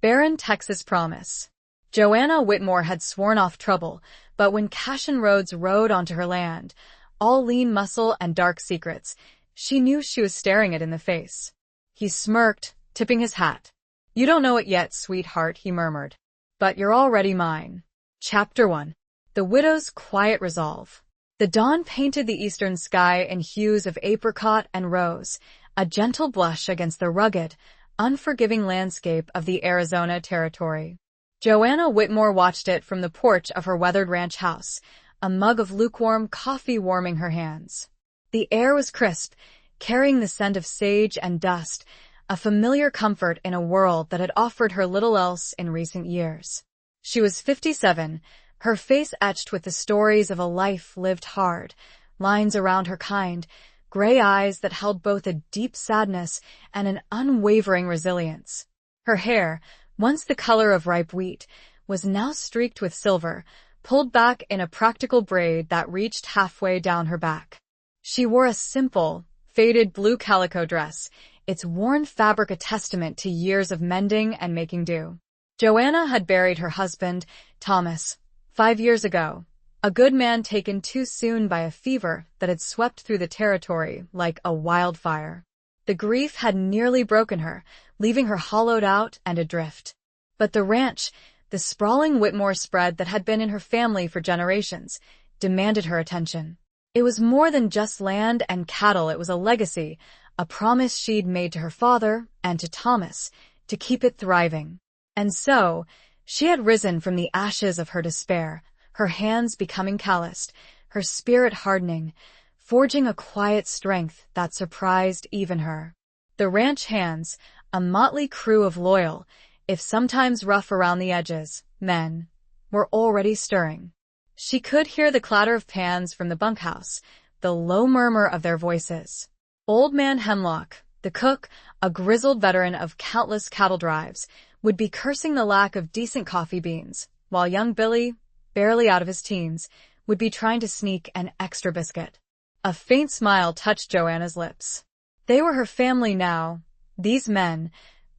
Barren Texas Promise. Joanna Whitmore had sworn off trouble, but when Cashin Rhodes rode onto her land, all lean muscle and dark secrets, she knew she was staring it in the face. He smirked, tipping his hat. "You don't know it yet, sweetheart," he murmured. "But you're already mine." Chapter 1. The Widow's Quiet Resolve. The dawn painted the eastern sky in hues of apricot and rose, a gentle blush against the rugged, unforgiving landscape of the Arizona Territory. Joanna Whitmore watched it from the porch of her weathered ranch house, a mug of lukewarm coffee warming her hands. The air was crisp, carrying the scent of sage and dust, a familiar comfort in a world that had offered her little else in recent years. She was 57, her face etched with the stories of a life lived hard, lines around her kind, gray eyes that held both a deep sadness and an unwavering resilience. Her hair, once the color of ripe wheat, was now streaked with silver, pulled back in a practical braid that reached halfway down her back. She wore a simple, faded blue calico dress, its worn fabric a testament to years of mending and making do. Joanna had buried her husband, Thomas, 5 years ago, a good man taken too soon by a fever that had swept through the territory like a wildfire. The grief had nearly broken her, leaving her hollowed out and adrift. But the ranch, the sprawling Whitmore spread that had been in her family for generations, demanded her attention. It was more than just land and cattle, it was a legacy, a promise she'd made to her father and to Thomas, to keep it thriving. And so, she had risen from the ashes of her despair, her hands becoming calloused, her spirit hardening, forging a quiet strength that surprised even her. The ranch hands, a motley crew of loyal, if sometimes rough around the edges, men, were already stirring. She could hear the clatter of pans from the bunkhouse, the low murmur of their voices. Old Man Hemlock, the cook, a grizzled veteran of countless cattle drives, would be cursing the lack of decent coffee beans, while young Billy, barely out of his teens, would be trying to sneak an extra biscuit. A faint smile touched Joanna's lips. They were her family now, these men,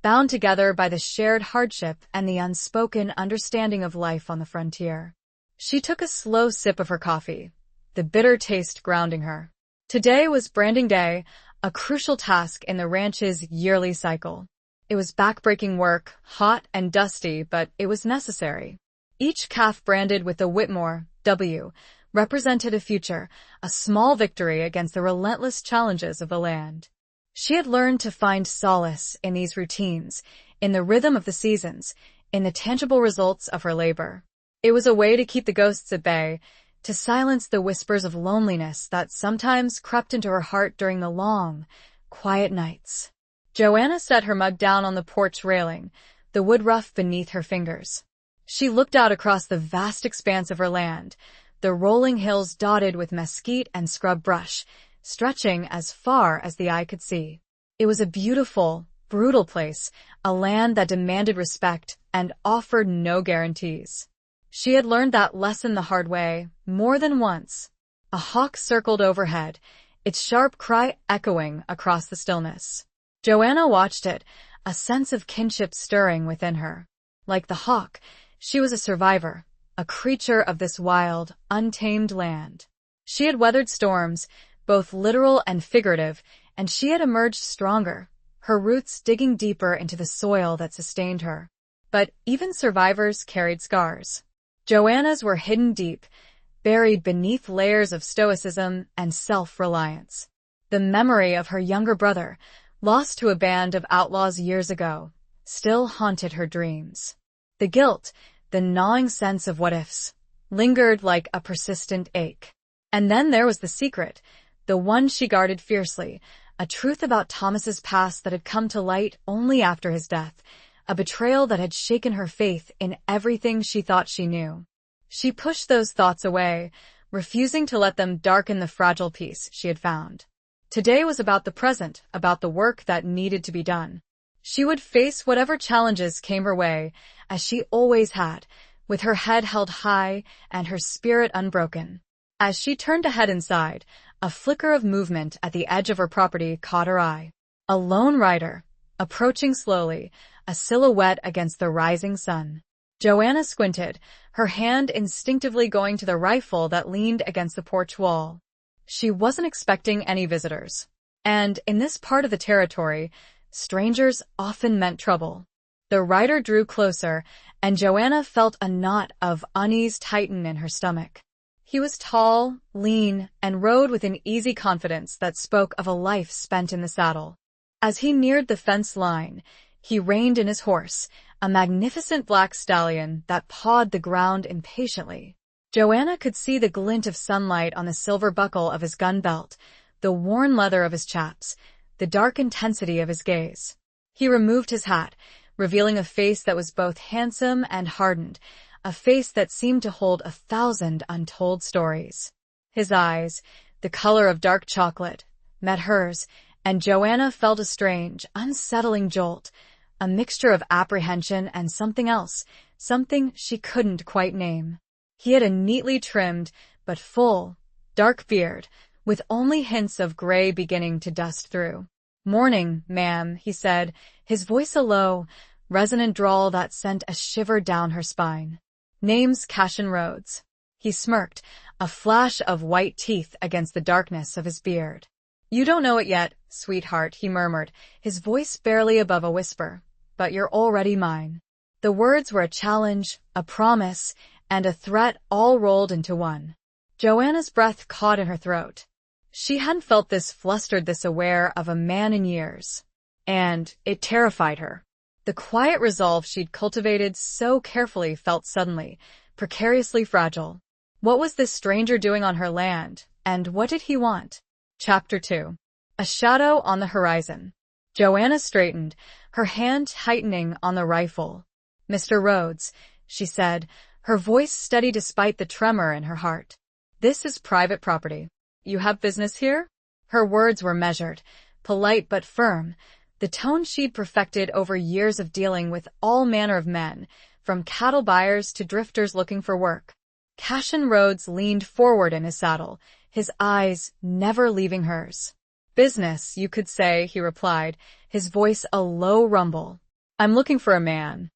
bound together by the shared hardship and the unspoken understanding of life on the frontier. She took a slow sip of her coffee, the bitter taste grounding her. Today was branding day, a crucial task in the ranch's yearly cycle. It was backbreaking work, hot and dusty, but it was necessary. Each calf branded with the Whitmore W represented a future, a small victory against the relentless challenges of the land. She had learned to find solace in these routines, in the rhythm of the seasons, in the tangible results of her labor. It was a way to keep the ghosts at bay, to silence the whispers of loneliness that sometimes crept into her heart during the long, quiet nights. Joanna set her mug down on the porch railing, the wood rough beneath her fingers. She looked out across the vast expanse of her land, the rolling hills dotted with mesquite and scrub brush, stretching as far as the eye could see. It was a beautiful, brutal place, a land that demanded respect and offered no guarantees. She had learned that lesson the hard way, more than once. A hawk circled overhead, its sharp cry echoing across the stillness. Joanna watched it, a sense of kinship stirring within her. Like the hawk, she was a survivor, a creature of this wild, untamed land. She had weathered storms, both literal and figurative, and she had emerged stronger, her roots digging deeper into the soil that sustained her. But even survivors carried scars. Joanna's were hidden deep, buried beneath layers of stoicism and self-reliance. The memory of her younger brother, lost to a band of outlaws years ago, still haunted her dreams. The guilt, the gnawing sense of what-ifs, lingered like a persistent ache. And then there was the secret, the one she guarded fiercely, a truth about Thomas's past that had come to light only after his death, a betrayal that had shaken her faith in everything she thought she knew. She pushed those thoughts away, refusing to let them darken the fragile peace she had found. Today was about the present, about the work that needed to be done. She would face whatever challenges came her way, as she always had, with her head held high and her spirit unbroken. As she turned to head inside, a flicker of movement at the edge of her property caught her eye. A lone rider, approaching slowly, a silhouette against the rising sun. Joanna squinted, her hand instinctively going to the rifle that leaned against the porch wall. She wasn't expecting any visitors. And in this part of the territory, strangers often meant trouble. The rider drew closer, and Joanna felt a knot of unease tighten in her stomach. He was tall, lean, and rode with an easy confidence that spoke of a life spent in the saddle. As he neared the fence line, he reined in his horse, a magnificent black stallion that pawed the ground impatiently. Joanna could see the glint of sunlight on the silver buckle of his gun belt, the worn leather of his chaps, the dark intensity of his gaze. He removed his hat, revealing a face that was both handsome and hardened, a face that seemed to hold 1,000 untold stories. His eyes, the color of dark chocolate, met hers, and Joanna felt a strange, unsettling jolt, a mixture of apprehension and something else, something she couldn't quite name. He had a neatly trimmed, but full, dark beard, with only hints of gray beginning to dust through. "Morning, ma'am," he said, his voice a low, resonant drawl that sent a shiver down her spine. "Name's Cashin Rhodes." He smirked, a flash of white teeth against the darkness of his beard. "You don't know it yet, sweetheart," he murmured, his voice barely above a whisper, "but you're already mine." The words were a challenge, a promise, and a threat all rolled into one. Joanna's breath caught in her throat. She hadn't felt this flustered, this aware of a man in years. And it terrified her. The quiet resolve she'd cultivated so carefully felt suddenly, precariously fragile. What was this stranger doing on her land, and what did he want? Chapter 2. A shadow on the horizon. Joanna straightened, her hand tightening on the rifle. "Mr. Rhodes," she said, her voice steady despite the tremor in her heart. "This is private property. You have business here?" Her words were measured, polite but firm, the tone she'd perfected over years of dealing with all manner of men, from cattle buyers to drifters looking for work. Cashin Rhodes leaned forward in his saddle, his eyes never leaving hers. "Business, you could say," he replied, his voice a low rumble. "I'm looking for a man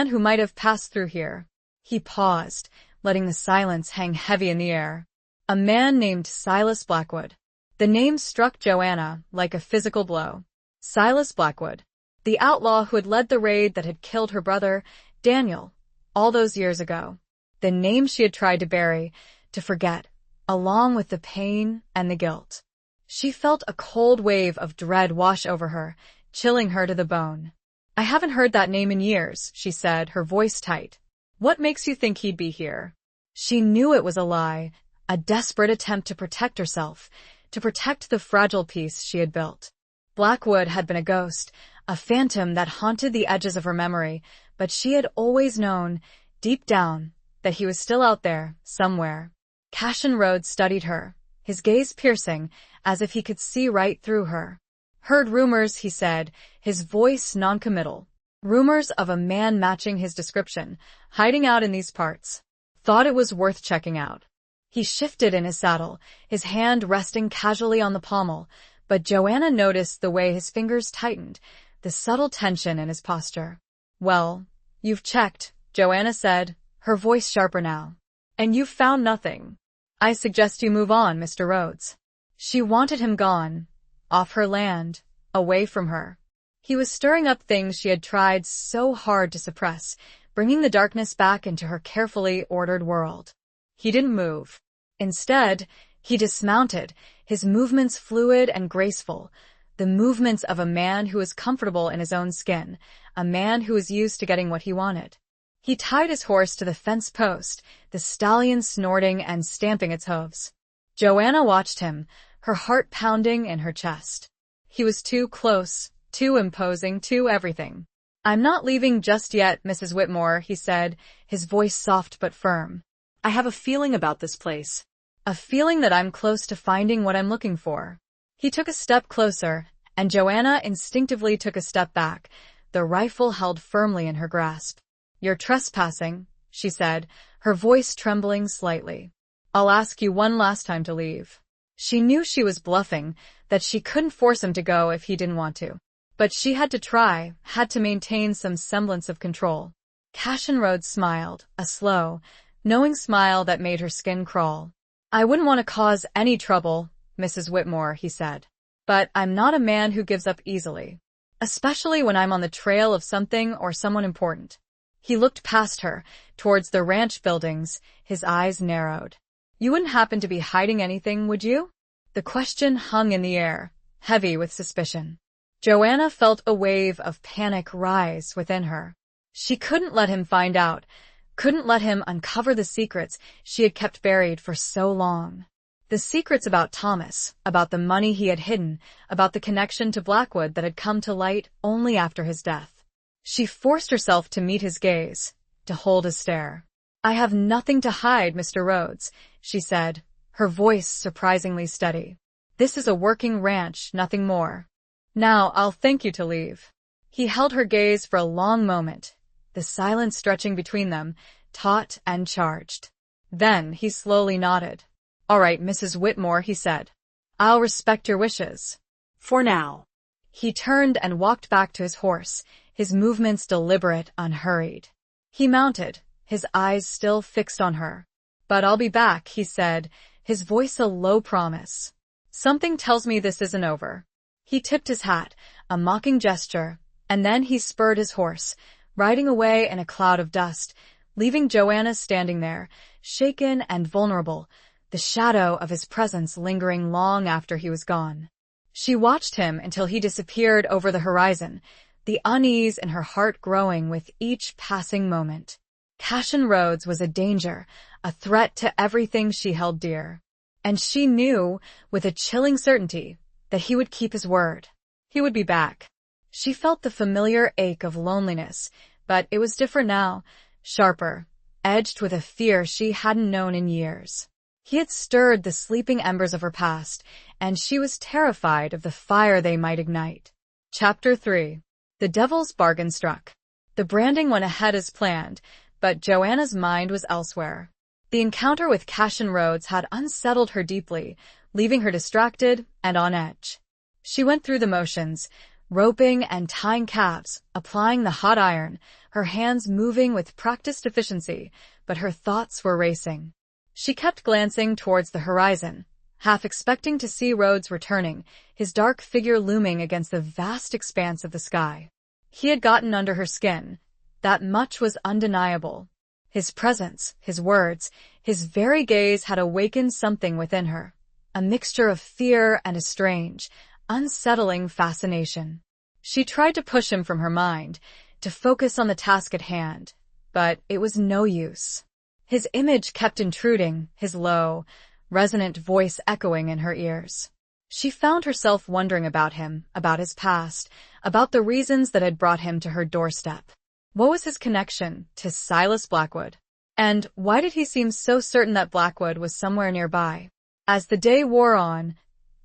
who might have passed through here." He paused, letting the silence hang heavy in the air. "A man named Silas Blackwood." The name struck Joanna like a physical blow. Silas Blackwood, the outlaw who had led the raid that had killed her brother, Daniel, all those years ago. The name she had tried to bury, to forget, along with the pain and the guilt. She felt a cold wave of dread wash over her, chilling her to the bone. "I haven't heard that name in years," she said, her voice tight. "What makes you think he'd be here?" She knew it was a lie, a desperate attempt to protect herself, to protect the fragile peace she had built. Blackwood had been a ghost, a phantom that haunted the edges of her memory, but she had always known, deep down, that he was still out there, somewhere. Cashin Rhodes studied her, his gaze piercing, as if he could see right through her. "Heard rumors," he said, his voice noncommittal. "Rumors of a man matching his description, hiding out in these parts. Thought it was worth checking out." He shifted in his saddle, his hand resting casually on the pommel, but Joanna noticed the way his fingers tightened, the subtle tension in his posture. "Well, you've checked," Joanna said, her voice sharper now. "And you've found nothing. I suggest you move on, Mr. Rhodes." She wanted him gone, off her land, away from her. He was stirring up things she had tried so hard to suppress, bringing the darkness back into her carefully ordered world. He didn't move. Instead, he dismounted, his movements fluid and graceful, the movements of a man who was comfortable in his own skin, a man who was used to getting what he wanted. He tied his horse to the fence post, the stallion snorting and stamping its hooves. Joanna watched him, her heart pounding in her chest. He was too close, too imposing, too everything. "I'm not leaving just yet, Mrs. Whitmore," he said, his voice soft but firm. "I have a feeling about this place. A feeling that I'm close to finding what I'm looking for." He took a step closer, and Joanna instinctively took a step back, the rifle held firmly in her grasp. "You're trespassing," she said, her voice trembling slightly. "I'll ask you one last time to leave." She knew she was bluffing, that she couldn't force him to go if he didn't want to. But she had to try, had to maintain some semblance of control. Cashin Rhodes smiled, a slow, knowing smile that made her skin crawl. "I wouldn't want to cause any trouble, Mrs. Whitmore," he said. "But I'm not a man who gives up easily. Especially when I'm on the trail of something or someone important." He looked past her, towards the ranch buildings, his eyes narrowed. "You wouldn't happen to be hiding anything, would you?" The question hung in the air, heavy with suspicion. Joanna felt a wave of panic rise within her. She couldn't let him find out, couldn't let him uncover the secrets she had kept buried for so long. The secrets about Thomas, about the money he had hidden, about the connection to Blackwood that had come to light only after his death. She forced herself to meet his gaze, to hold his stare. "I have nothing to hide, Mr. Rhodes," she said, her voice surprisingly steady. "This is a working ranch, nothing more. Now I'll thank you to leave." He held her gaze for a long moment, the silence stretching between them, taut and charged. Then he slowly nodded. "All right, Mrs. Whitmore," he said. "I'll respect your wishes. For now." He turned and walked back to his horse, his movements deliberate, unhurried. He mounted, his eyes still fixed on her. "But I'll be back," he said, his voice a low promise. "Something tells me this isn't over." He tipped his hat, a mocking gesture, and then he spurred his horse, riding away in a cloud of dust, leaving Joanna standing there, shaken and vulnerable, the shadow of his presence lingering long after he was gone. She watched him until he disappeared over the horizon, the unease in her heart growing with each passing moment. Cashin Rhodes was a danger, a threat to everything she held dear. And she knew, with a chilling certainty, that he would keep his word. He would be back. She felt the familiar ache of loneliness, but it was different now, sharper, edged with a fear she hadn't known in years. He had stirred the sleeping embers of her past, and she was terrified of the fire they might ignite. Chapter 3. The Devil's Bargain Struck. The branding went ahead as planned, but Joanna's mind was elsewhere. The encounter with Cashin Rhodes had unsettled her deeply, leaving her distracted and on edge. She went through the motions, roping and tying calves, applying the hot iron, her hands moving with practiced efficiency, but her thoughts were racing. She kept glancing towards the horizon, half expecting to see Rhodes returning, his dark figure looming against the vast expanse of the sky. He had gotten under her skin. That much was undeniable. His presence, his words, his very gaze had awakened something within her, a mixture of fear and a strange, unsettling fascination. She tried to push him from her mind, to focus on the task at hand, but it was no use. His image kept intruding, his low, resonant voice echoing in her ears. She found herself wondering about him, about his past, about the reasons that had brought him to her doorstep. What was his connection to Silas Blackwood? And why did he seem so certain that Blackwood was somewhere nearby? As the day wore on,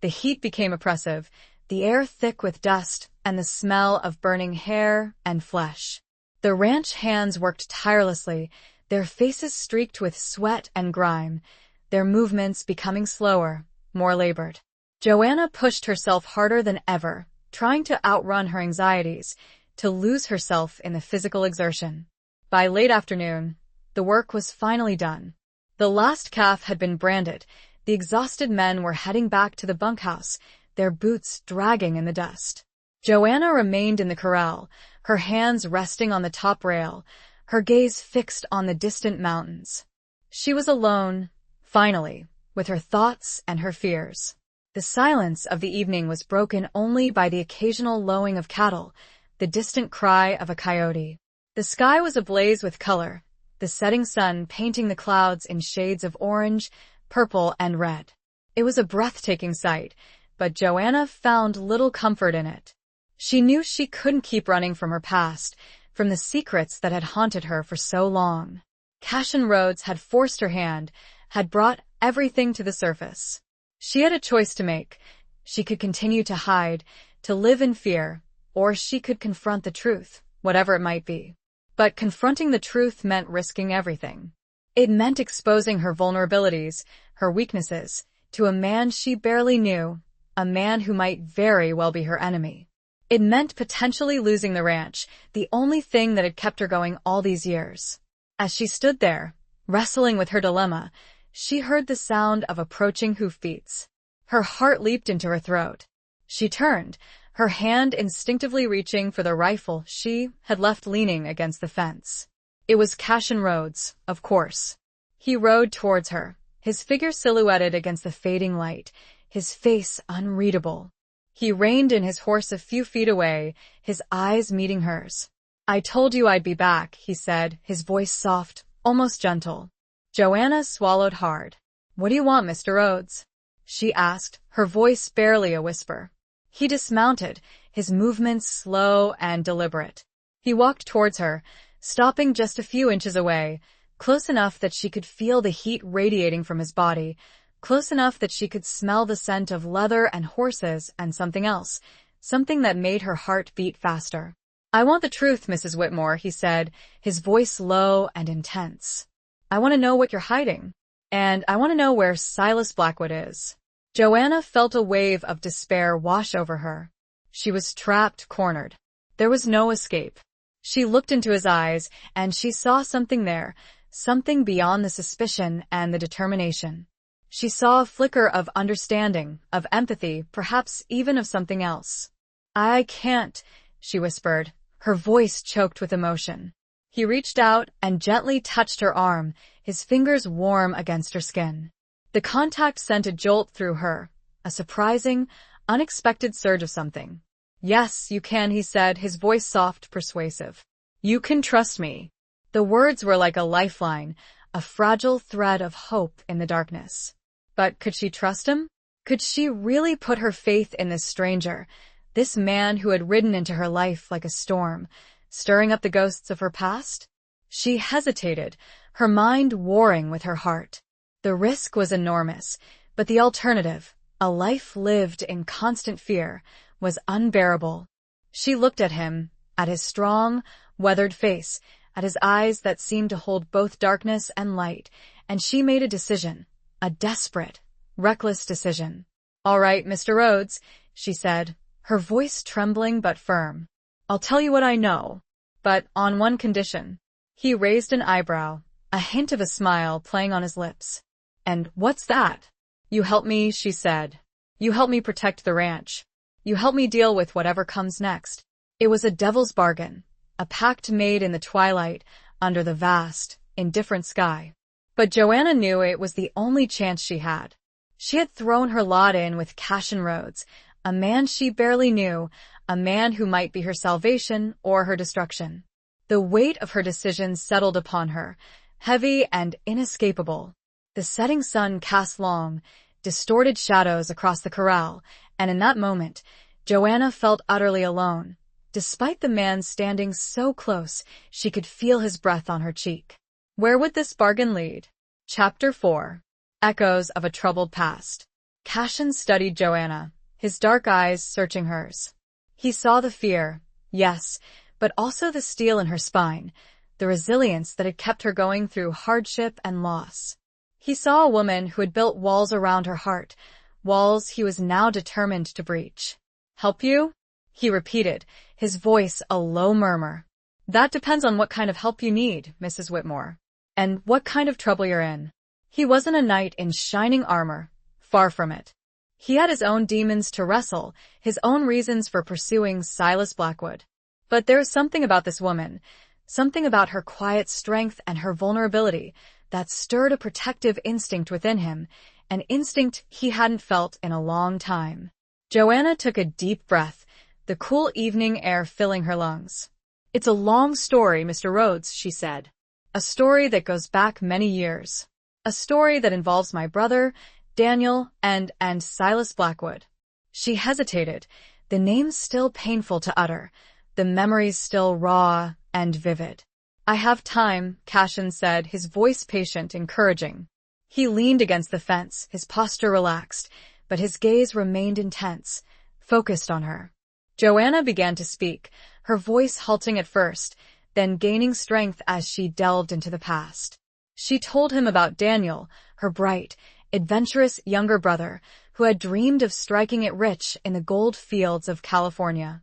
the heat became oppressive, the air thick with dust and the smell of burning hair and flesh. The ranch hands worked tirelessly, their faces streaked with sweat and grime, their movements becoming slower, more labored. Joanna pushed herself harder than ever, trying to outrun her anxieties, to lose herself in the physical exertion. By late afternoon, the work was finally done. The last calf had been branded. The exhausted men were heading back to the bunkhouse, their boots dragging in the dust. Joanna remained in the corral, her hands resting on the top rail, her gaze fixed on the distant mountains. She was alone, finally, with her thoughts and her fears. The silence of the evening was broken only by the occasional lowing of cattle, the distant cry of a coyote. The sky was ablaze with color, the setting sun painting the clouds in shades of orange, purple, and red. It was a breathtaking sight, but Joanna found little comfort in it. She knew she couldn't keep running from her past, from the secrets that had haunted her for so long. Cashin Rhodes had forced her hand, had brought everything to the surface. She had a choice to make. She could continue to hide, to live in fear, or she could confront the truth, whatever it might be. But confronting the truth meant risking everything. It meant exposing her vulnerabilities, her weaknesses, to a man she barely knew, a man who might very well be her enemy. It meant potentially losing the ranch, the only thing that had kept her going all these years. As she stood there, wrestling with her dilemma, she heard the sound of approaching hoofbeats. Her heart leaped into her throat. She turned, her hand instinctively reaching for the rifle she had left leaning against the fence. It was Cassian Rhodes, of course. He rode towards her, his figure silhouetted against the fading light, his face unreadable. He reined in his horse a few feet away, his eyes meeting hers. "I told you I'd be back," he said, his voice soft, almost gentle. Joanna swallowed hard. "What do you want, Mr. Rhodes?" she asked, her voice barely a whisper. He dismounted, his movements slow and deliberate. He walked towards her, stopping just a few inches away, close enough that she could feel the heat radiating from his body, close enough that she could smell the scent of leather and horses and something else, something that made her heart beat faster. "I want the truth, Mrs. Whitmore," he said, his voice low and intense. "I want to know what you're hiding, and I want to know where Silas Blackwood is." Joanna felt a wave of despair wash over her. She was trapped, cornered. There was no escape. She looked into his eyes, and she saw something there, something beyond the suspicion and the determination. She saw a flicker of understanding, of empathy, perhaps even of something else. "I can't," she whispered, her voice choked with emotion. He reached out and gently touched her arm, his fingers warm against her skin. The contact sent a jolt through her, a surprising, unexpected surge of something. "Yes, you can," he said, his voice soft, persuasive. "You can trust me." The words were like a lifeline, a fragile thread of hope in the darkness. But could she trust him? Could she really put her faith in this stranger, this man who had ridden into her life like a storm, stirring up the ghosts of her past? She hesitated, her mind warring with her heart. The risk was enormous, but the alternative, a life lived in constant fear, was unbearable. She looked at him, at his strong, weathered face, at his eyes that seemed to hold both darkness and light, and she made a decision, a desperate, reckless decision. "All right, Mr. Rhodes," she said, her voice trembling but firm. "I'll tell you what I know, but on one condition." He raised an eyebrow, a hint of a smile playing on his lips. "And what's that?" "You help me," she said. "You help me protect the ranch. You help me deal with whatever comes next." It was a devil's bargain, a pact made in the twilight, under the vast, indifferent sky. But Joanna knew it was the only chance she had. She had thrown her lot in with Cassian Rhodes, a man she barely knew, a man who might be her salvation or her destruction. The weight of her decision settled upon her, heavy and inescapable. The setting sun cast long, distorted shadows across the corral, and in that moment, Joanna felt utterly alone. Despite the man standing so close, she could feel his breath on her cheek. Where would this bargain lead? Chapter 4. Echoes of a Troubled Past. Cassian studied Joanna, his dark eyes searching hers. He saw the fear, yes, but also the steel in her spine, the resilience that had kept her going through hardship and loss. He saw a woman who had built walls around her heart, walls he was now determined to breach. "Help you?" he repeated, his voice a low murmur. "That depends on what kind of help you need, Mrs. Whitmore, and what kind of trouble you're in." He wasn't a knight in shining armor, far from it. He had his own demons to wrestle, his own reasons for pursuing Silas Blackwood. But there was something about this woman, something about her quiet strength and her vulnerability, that stirred a protective instinct within him, an instinct he hadn't felt in a long time. Joanna took a deep breath, the cool evening air filling her lungs. "It's a long story, Mr. Rhodes," she said. "A story that goes back many years. A story that involves my brother, Daniel, and Silas Blackwood." She hesitated, the name still painful to utter, the memories still raw and vivid. "I have time," Cassian said, his voice patient, encouraging. He leaned against the fence, his posture relaxed, but his gaze remained intense, focused on her. Joanna began to speak, her voice halting at first, then gaining strength as she delved into the past. She told him about Daniel, her bright, adventurous younger brother, who had dreamed of striking it rich in the gold fields of California.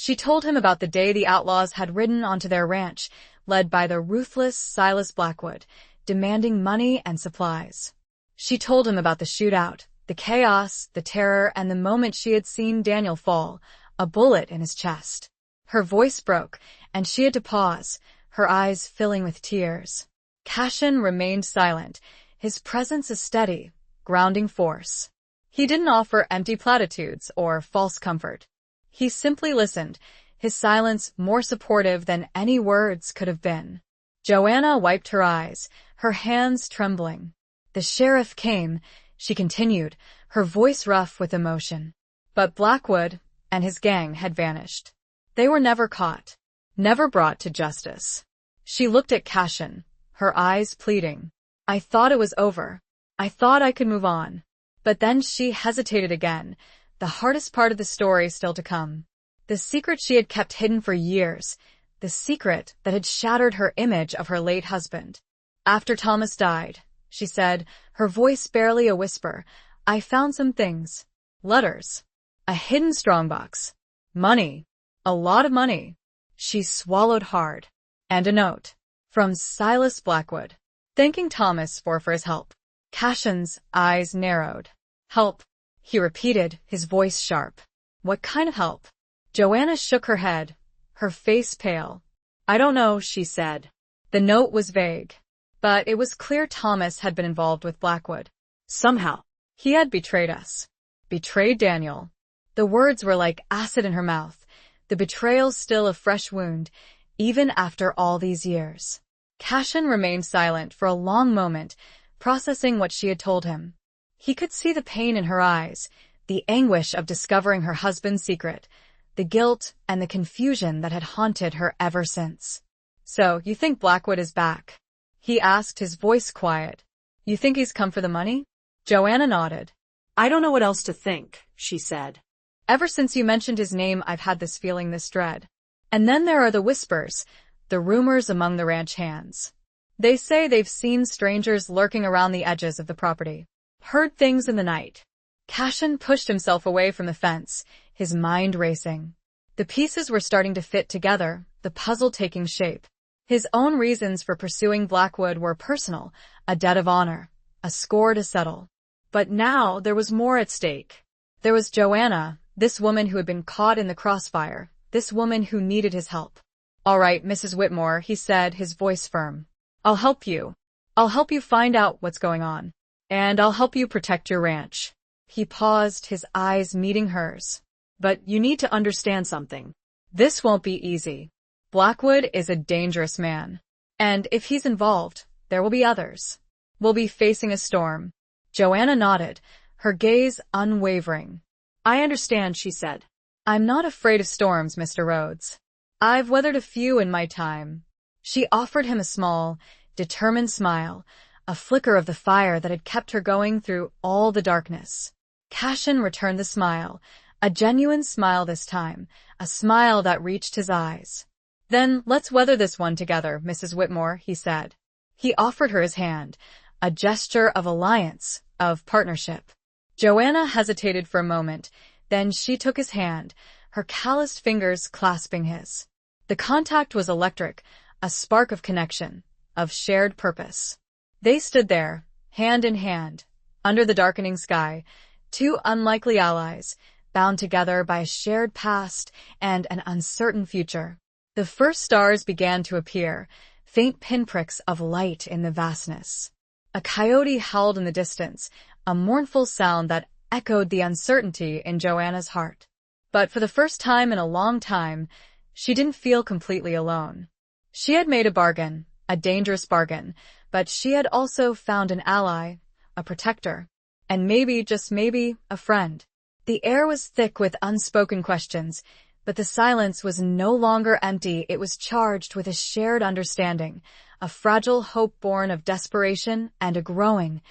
She told him about the day the outlaws had ridden onto their ranch, led by the ruthless Silas Blackwood, demanding money and supplies. She told him about the shootout, the chaos, the terror, and the moment she had seen Daniel fall, a bullet in his chest. Her voice broke, and she had to pause, her eyes filling with tears. Cashin remained silent, his presence a steady, grounding force. He didn't offer empty platitudes or false comfort. He simply listened, his silence more supportive than any words could have been. Joanna wiped her eyes, her hands trembling. The sheriff came, she continued, her voice rough with emotion. But Blackwood and his gang had vanished. They were never caught, never brought to justice. She looked at Cashin, her eyes pleading. I thought it was over. I thought I could move on. But then she hesitated again, the hardest part of the story still to come. The secret she had kept hidden for years, the secret that had shattered her image of her late husband. After Thomas died, she said, her voice barely a whisper, I found some things. Letters. A hidden strongbox. Money. A lot of money. She swallowed hard. And a note. From Silas Blackwood. Thanking Thomas for his help. Cashin's eyes narrowed. Help, he repeated, his voice sharp. What kind of help? Joanna shook her head, her face pale. I don't know, she said. The note was vague. But it was clear Thomas had been involved with Blackwood. Somehow. He had betrayed us. Betrayed Daniel. The words were like acid in her mouth, the betrayal still a fresh wound, even after all these years. Cashin remained silent for a long moment, processing what she had told him. He could see the pain in her eyes, the anguish of discovering her husband's secret, the guilt and the confusion that had haunted her ever since. So, you think Blackwood is back? He asked, his voice quiet. You think he's come for the money? Joanna nodded. I don't know what else to think, she said. Ever since you mentioned his name, I've had this feeling, this dread. And then there are the whispers, the rumors among the ranch hands. They say they've seen strangers lurking around the edges of the property. Heard things in the night. Cashin pushed himself away from the fence, his mind racing. The pieces were starting to fit together, the puzzle taking shape. His own reasons for pursuing Blackwood were personal, a debt of honor, a score to settle. But now there was more at stake. There was Joanna, this woman who had been caught in the crossfire, this woman who needed his help. All right, Mrs. Whitmore, he said, his voice firm. I'll help you. I'll help you find out what's going on. And I'll help you protect your ranch. He paused, his eyes meeting hers. But you need to understand something. This won't be easy. Blackwood is a dangerous man. And if he's involved, there will be others. We'll be facing a storm. Joanna nodded, her gaze unwavering. I understand, she said. I'm not afraid of storms, Mr. Rhodes. I've weathered a few in my time. She offered him a small, determined smile, a flicker of the fire that had kept her going through all the darkness. Cashin returned the smile, a genuine smile this time, a smile that reached his eyes. Then let's weather this one together, Mrs. Whitmore, he said. He offered her his hand, a gesture of alliance, of partnership. Joanna hesitated for a moment, then she took his hand, her calloused fingers clasping his. The contact was electric, a spark of connection, of shared purpose. They stood there, hand in hand, under the darkening sky, two unlikely allies, bound together by a shared past and an uncertain future. The first stars began to appear, faint pinpricks of light in the vastness. A coyote howled in the distance, a mournful sound that echoed the uncertainty in Joanna's heart. But for the first time in a long time, she didn't feel completely alone. She had made a bargain, a dangerous bargain, but she had also found an ally, a protector, and maybe, just maybe, a friend. The air was thick with unspoken questions, but the silence was no longer empty, it was charged with a shared understanding, a fragile hope born of desperation and a growing,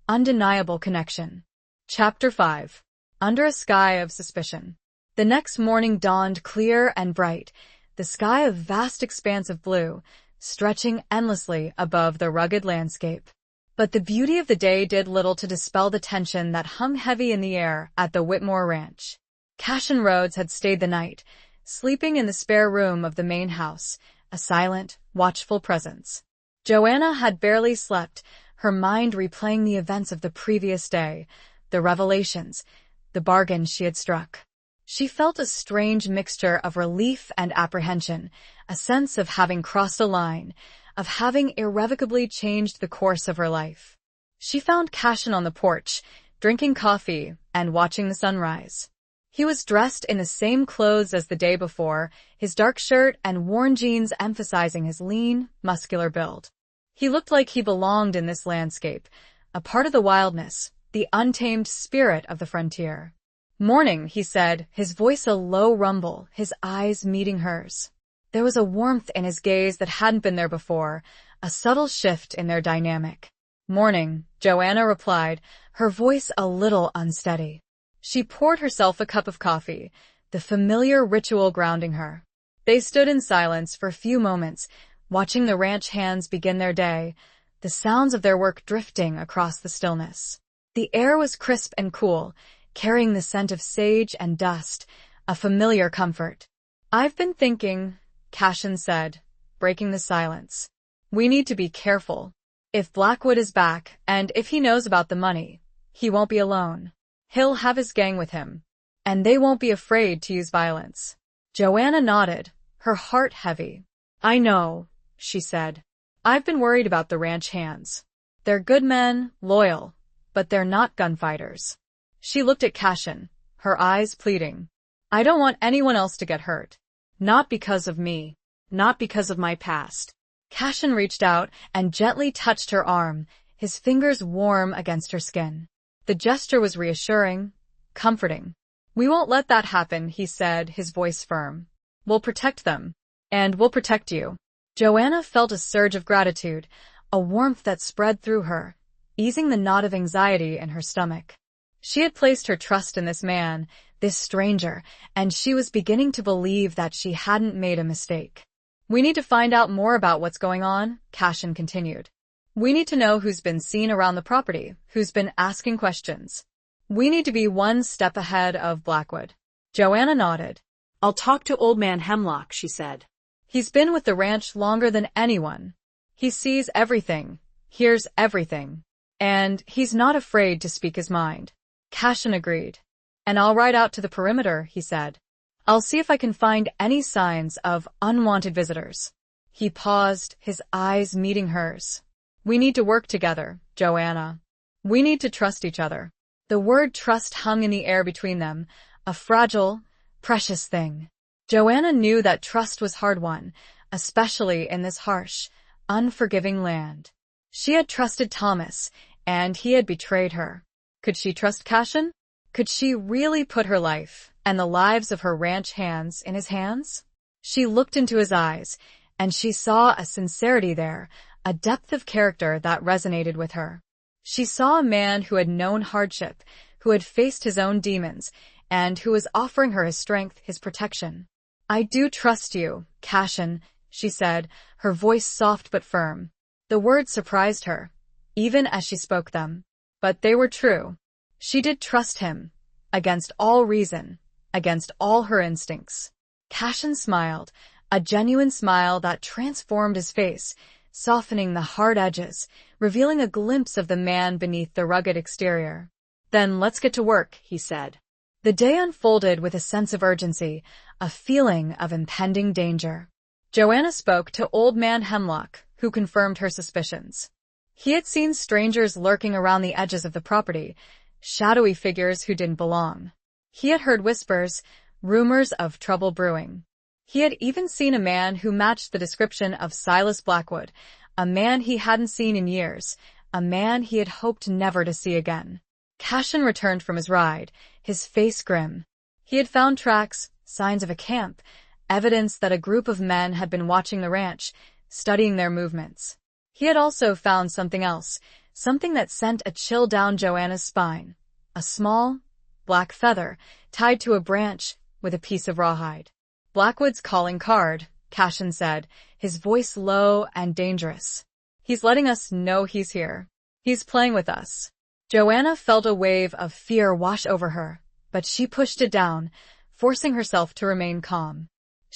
undeniable connection. Chapter 5. Under a Sky of Suspicion. The next morning dawned clear and bright, the sky a vast expanse of blue, stretching endlessly above the rugged landscape. But the beauty of the day did little to dispel the tension that hung heavy in the air at the Whitmore Ranch. Cashin Rhodes had stayed the night, sleeping in the spare room of the main house, a silent, watchful presence. Joanna had barely slept, her mind replaying the events of the previous day, the revelations, the bargain she had struck. She felt a strange mixture of relief and apprehension, a sense of having crossed a line, of having irrevocably changed the course of her life. She found Cashin on the porch, drinking coffee and watching the sunrise. He was dressed in the same clothes as the day before, his dark shirt and worn jeans emphasizing his lean, muscular build. He looked like he belonged in this landscape, a part of the wildness, the untamed spirit of the frontier. "Morning," he said, his voice a low rumble, his eyes meeting hers. There was a warmth in his gaze that hadn't been there before, a subtle shift in their dynamic. "Morning," Joanna replied, her voice a little unsteady. She poured herself a cup of coffee, the familiar ritual grounding her. They stood in silence for a few moments, watching the ranch hands begin their day, the sounds of their work drifting across the stillness. The air was crisp and cool, carrying the scent of sage and dust, a familiar comfort. "I've been thinking," Cashin said, breaking the silence. "We need to be careful. If Blackwood is back, and if he knows about the money, he won't be alone. He'll have his gang with him, and they won't be afraid to use violence." Joanna nodded, her heart heavy. "I know," she said. "I've been worried about the ranch hands. They're good men, loyal, but they're not gunfighters." She looked at Cashin, her eyes pleading. "I don't want anyone else to get hurt. Not because of me. Not because of my past." Cashin reached out and gently touched her arm, his fingers warm against her skin. The gesture was reassuring, comforting. "We won't let that happen," he said, his voice firm. "We'll protect them. And we'll protect you." Joanna felt a surge of gratitude, a warmth that spread through her, easing the knot of anxiety in her stomach. She had placed her trust in this man, this stranger, and she was beginning to believe that she hadn't made a mistake. "We need to find out more about what's going on," Cashin continued. "We need to know who's been seen around the property, who's been asking questions. We need to be one step ahead of Blackwood." Joanna nodded. "I'll talk to Old Man Hemlock," she said. "He's been with the ranch longer than anyone. He sees everything, hears everything, and he's not afraid to speak his mind." Cashin agreed. "And I'll ride out to the perimeter," he said. "I'll see if I can find any signs of unwanted visitors." He paused, his eyes meeting hers. "We need to work together, Joanna. We need to trust each other." The word trust hung in the air between them, a fragile, precious thing. Joanna knew that trust was hard-won, especially in this harsh, unforgiving land. She had trusted Thomas, and he had betrayed her. Could she trust Cashin? Could she really put her life and the lives of her ranch hands in his hands? She looked into his eyes, and she saw a sincerity there, a depth of character that resonated with her. She saw a man who had known hardship, who had faced his own demons, and who was offering her his strength, his protection. "I do trust you, Cashin," she said, her voice soft but firm. The words surprised her, even as she spoke them. But they were true. She did trust him, against all reason, against all her instincts. Cashin smiled, a genuine smile that transformed his face, softening the hard edges, revealing a glimpse of the man beneath the rugged exterior. "Then let's get to work," he said. The day unfolded with a sense of urgency, a feeling of impending danger. Joanna spoke to Old Man Hemlock, who confirmed her suspicions. He had seen strangers lurking around the edges of the property, shadowy figures who didn't belong. He had heard whispers, rumors of trouble brewing. He had even seen a man who matched the description of Silas Blackwood, a man he hadn't seen in years, a man he had hoped never to see again. Cashin returned from his ride, his face grim. He had found tracks, signs of a camp, evidence that a group of men had been watching the ranch, studying their movements. He had also found something else, something that sent a chill down Joanna's spine. A small, black feather, tied to a branch with a piece of rawhide. "Blackwood's calling card," Cashin said, his voice low and dangerous. "He's letting us know he's here. He's playing with us." Joanna felt a wave of fear wash over her, but she pushed it down, forcing herself to remain calm.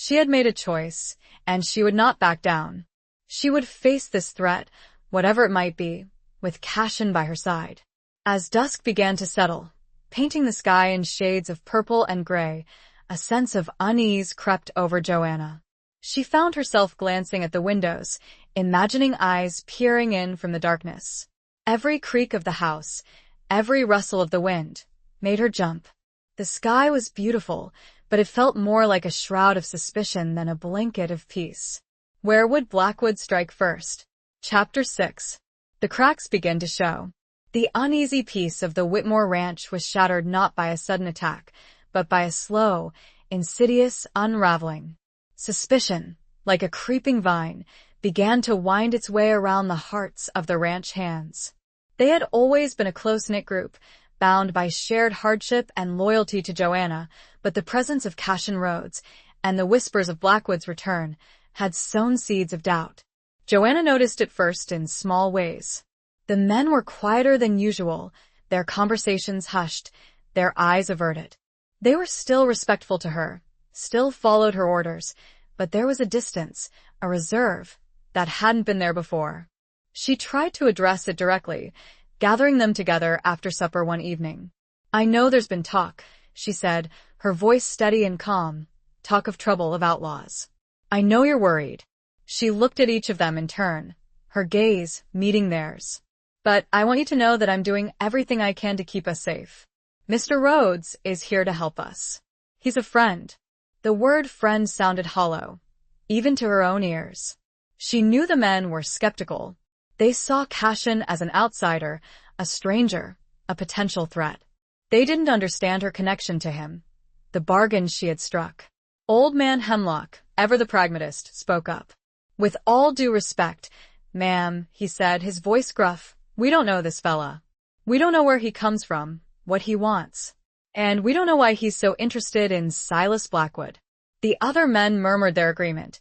She had made a choice, and she would not back down. She would face this threat, whatever it might be, with Cashin by her side. As dusk began to settle, painting the sky in shades of purple and gray, a sense of unease crept over Joanna. She found herself glancing at the windows, imagining eyes peering in from the darkness. Every creak of the house, every rustle of the wind, made her jump. The sky was beautiful, but it felt more like a shroud of suspicion than a blanket of peace. Where would Blackwood strike first? Chapter 6. The cracks begin to show. The uneasy peace of the Whitmore Ranch was shattered not by a sudden attack, but by a slow, insidious unraveling. Suspicion, like a creeping vine, began to wind its way around the hearts of the ranch hands. They had always been a close-knit group, bound by shared hardship and loyalty to Joanna, but the presence of Cashin Rhodes and the whispers of Blackwood's return had sown seeds of doubt. Joanna noticed it first in small ways. The men were quieter than usual, their conversations hushed, their eyes averted. They were still respectful to her, still followed her orders, but there was a distance, a reserve, that hadn't been there before. She tried to address it directly, gathering them together after supper one evening. "I know there's been talk," she said, her voice steady and calm, "talk of trouble, of outlaws. I know you're worried." She looked at each of them in turn, her gaze meeting theirs. "But I want you to know that I'm doing everything I can to keep us safe. Mr. Rhodes is here to help us. He's a friend." The word friend sounded hollow, even to her own ears. She knew the men were skeptical. They saw Cashin as an outsider, a stranger, a potential threat. They didn't understand her connection to him, the bargain she had struck. Old Man Hemlock, ever the pragmatist, spoke up. "With all due respect, ma'am," he said, his voice gruff, "we don't know this fella. We don't know where he comes from, what he wants. And we don't know why he's so interested in Silas Blackwood." The other men murmured their agreement,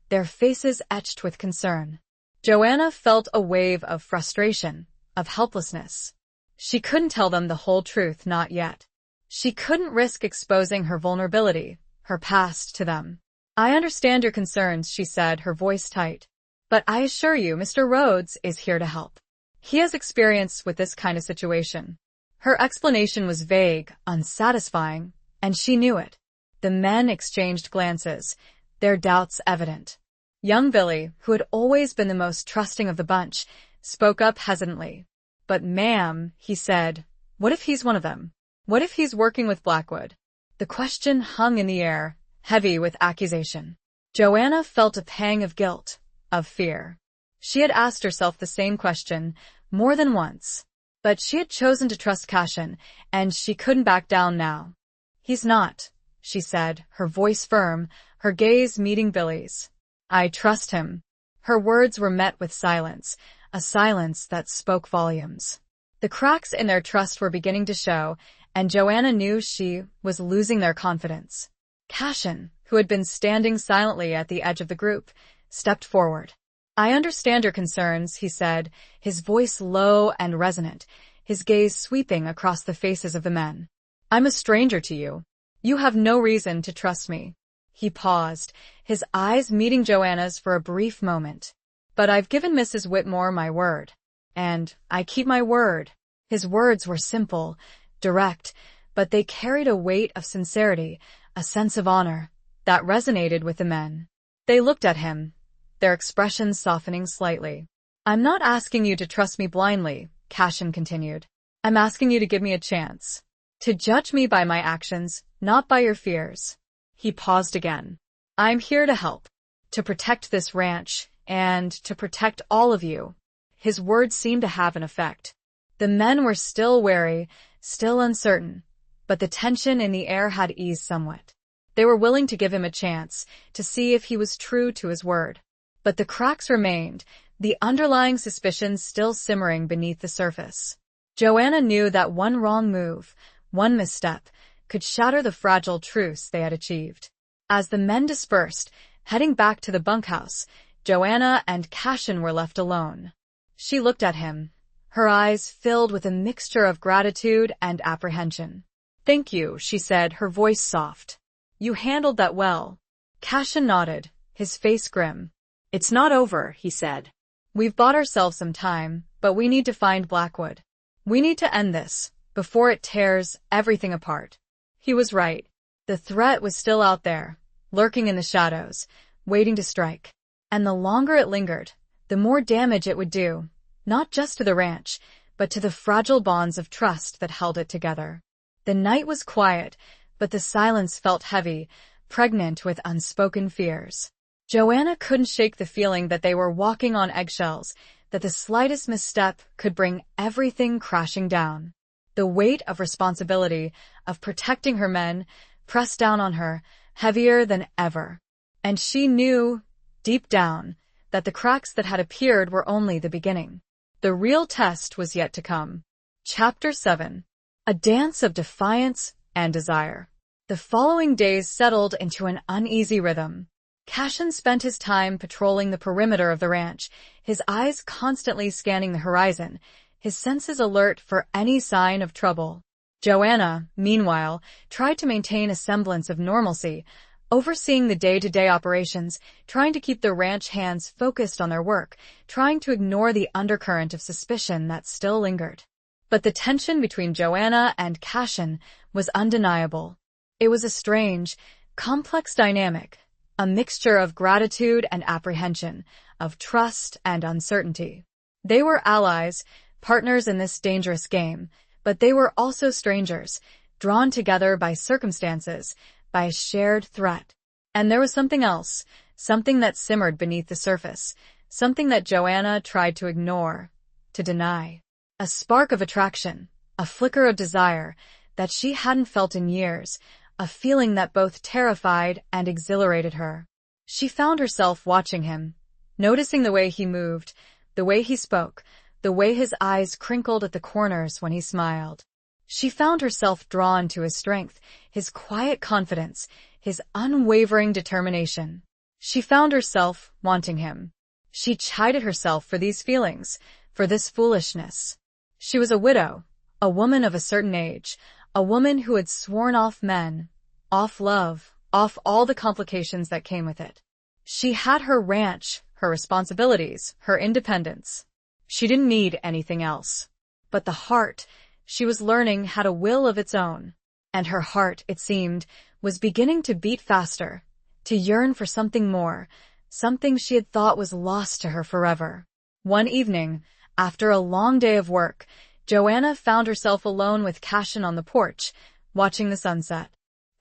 their faces etched with concern. Joanna felt a wave of frustration, of helplessness. She couldn't tell them the whole truth, not yet. She couldn't risk exposing her vulnerability, her past, to them. "I understand your concerns," she said, her voice tight. "But I assure you, Mr. Rhodes is here to help. He has experience with this kind of situation." Her explanation was vague, unsatisfying, and she knew it. The men exchanged glances, their doubts evident. Young Billy, who had always been the most trusting of the bunch, spoke up hesitantly. "But ma'am," he said, "what if he's one of them? What if he's working with Blackwood?" The question hung in the air, heavy with accusation. Joanna felt a pang of guilt, of fear. She had asked herself the same question more than once. But she had chosen to trust Cashin, and she couldn't back down now. "He's not," she said, her voice firm, her gaze meeting Billy's. "I trust him." Her words were met with silence, a silence that spoke volumes. The cracks in their trust were beginning to show, and Joanna knew she was losing their confidence. Cashin, who had been standing silently at the edge of the group, stepped forward. "I understand your concerns," he said, his voice low and resonant, his gaze sweeping across the faces of the men. "I'm a stranger to you. You have no reason to trust me." He paused, his eyes meeting Joanna's for a brief moment. "But I've given Mrs. Whitmore my word. And I keep my word." His words were simple, direct, but they carried a weight of sincerity, a sense of honor, that resonated with the men. They looked at him, their expressions softening slightly. "I'm not asking you to trust me blindly," Cashin continued. "I'm asking you to give me a chance. To judge me by my actions, not by your fears." He paused again. "I'm here to help. To protect this ranch, and to protect all of you." His words seemed to have an effect. The men were still wary, still uncertain, but the tension in the air had eased somewhat. They were willing to give him a chance, to see if he was true to his word. But the cracks remained, the underlying suspicions still simmering beneath the surface. Joanna knew that one wrong move, one misstep, could shatter the fragile truce they had achieved. As the men dispersed, heading back to the bunkhouse, Joanna and Cashin were left alone. She looked at him, her eyes filled with a mixture of gratitude and apprehension. "Thank you," she said, her voice soft. "You handled that well." Cashin nodded, his face grim. "It's not over," he said. "We've bought ourselves some time, but we need to find Blackwood. We need to end this, before it tears everything apart." He was right. The threat was still out there, lurking in the shadows, waiting to strike. And the longer it lingered, the more damage it would do, not just to the ranch, but to the fragile bonds of trust that held it together. The night was quiet, but the silence felt heavy, pregnant with unspoken fears. Joanna couldn't shake the feeling that they were walking on eggshells, that the slightest misstep could bring everything crashing down. The weight of responsibility, of protecting her men, pressed down on her, heavier than ever. And she knew, deep down, that the cracks that had appeared were only the beginning. The real test was yet to come. Chapter 7. A dance of defiance and desire. The following days settled into an uneasy rhythm. Cashin spent his time patrolling the perimeter of the ranch, his eyes constantly scanning the horizon, his senses alert for any sign of trouble. Joanna, meanwhile, tried to maintain a semblance of normalcy, overseeing the day-to-day operations, trying to keep the ranch hands focused on their work, trying to ignore the undercurrent of suspicion that still lingered. But the tension between Joanna and Cashin was undeniable. It was a strange, complex dynamic, a mixture of gratitude and apprehension, of trust and uncertainty. They were allies, partners in this dangerous game, but they were also strangers, drawn together by circumstances, by a shared threat. And there was something else, something that simmered beneath the surface, something that Joanna tried to ignore, to deny. A spark of attraction, a flicker of desire that she hadn't felt in years, a feeling that both terrified and exhilarated her. She found herself watching him, noticing the way he moved, the way he spoke, the way his eyes crinkled at the corners when he smiled. She found herself drawn to his strength, his quiet confidence, his unwavering determination. She found herself wanting him. She chided herself for these feelings, for this foolishness. She was a widow, a woman of a certain age, a woman who had sworn off men, off love, off all the complications that came with it. She had her ranch, her responsibilities, her independence. She didn't need anything else. But the heart, she was learning, had a will of its own. And her heart, it seemed, was beginning to beat faster, to yearn for something more, something she had thought was lost to her forever. One evening, after a long day of work, Joanna found herself alone with Cashin on the porch, watching the sunset.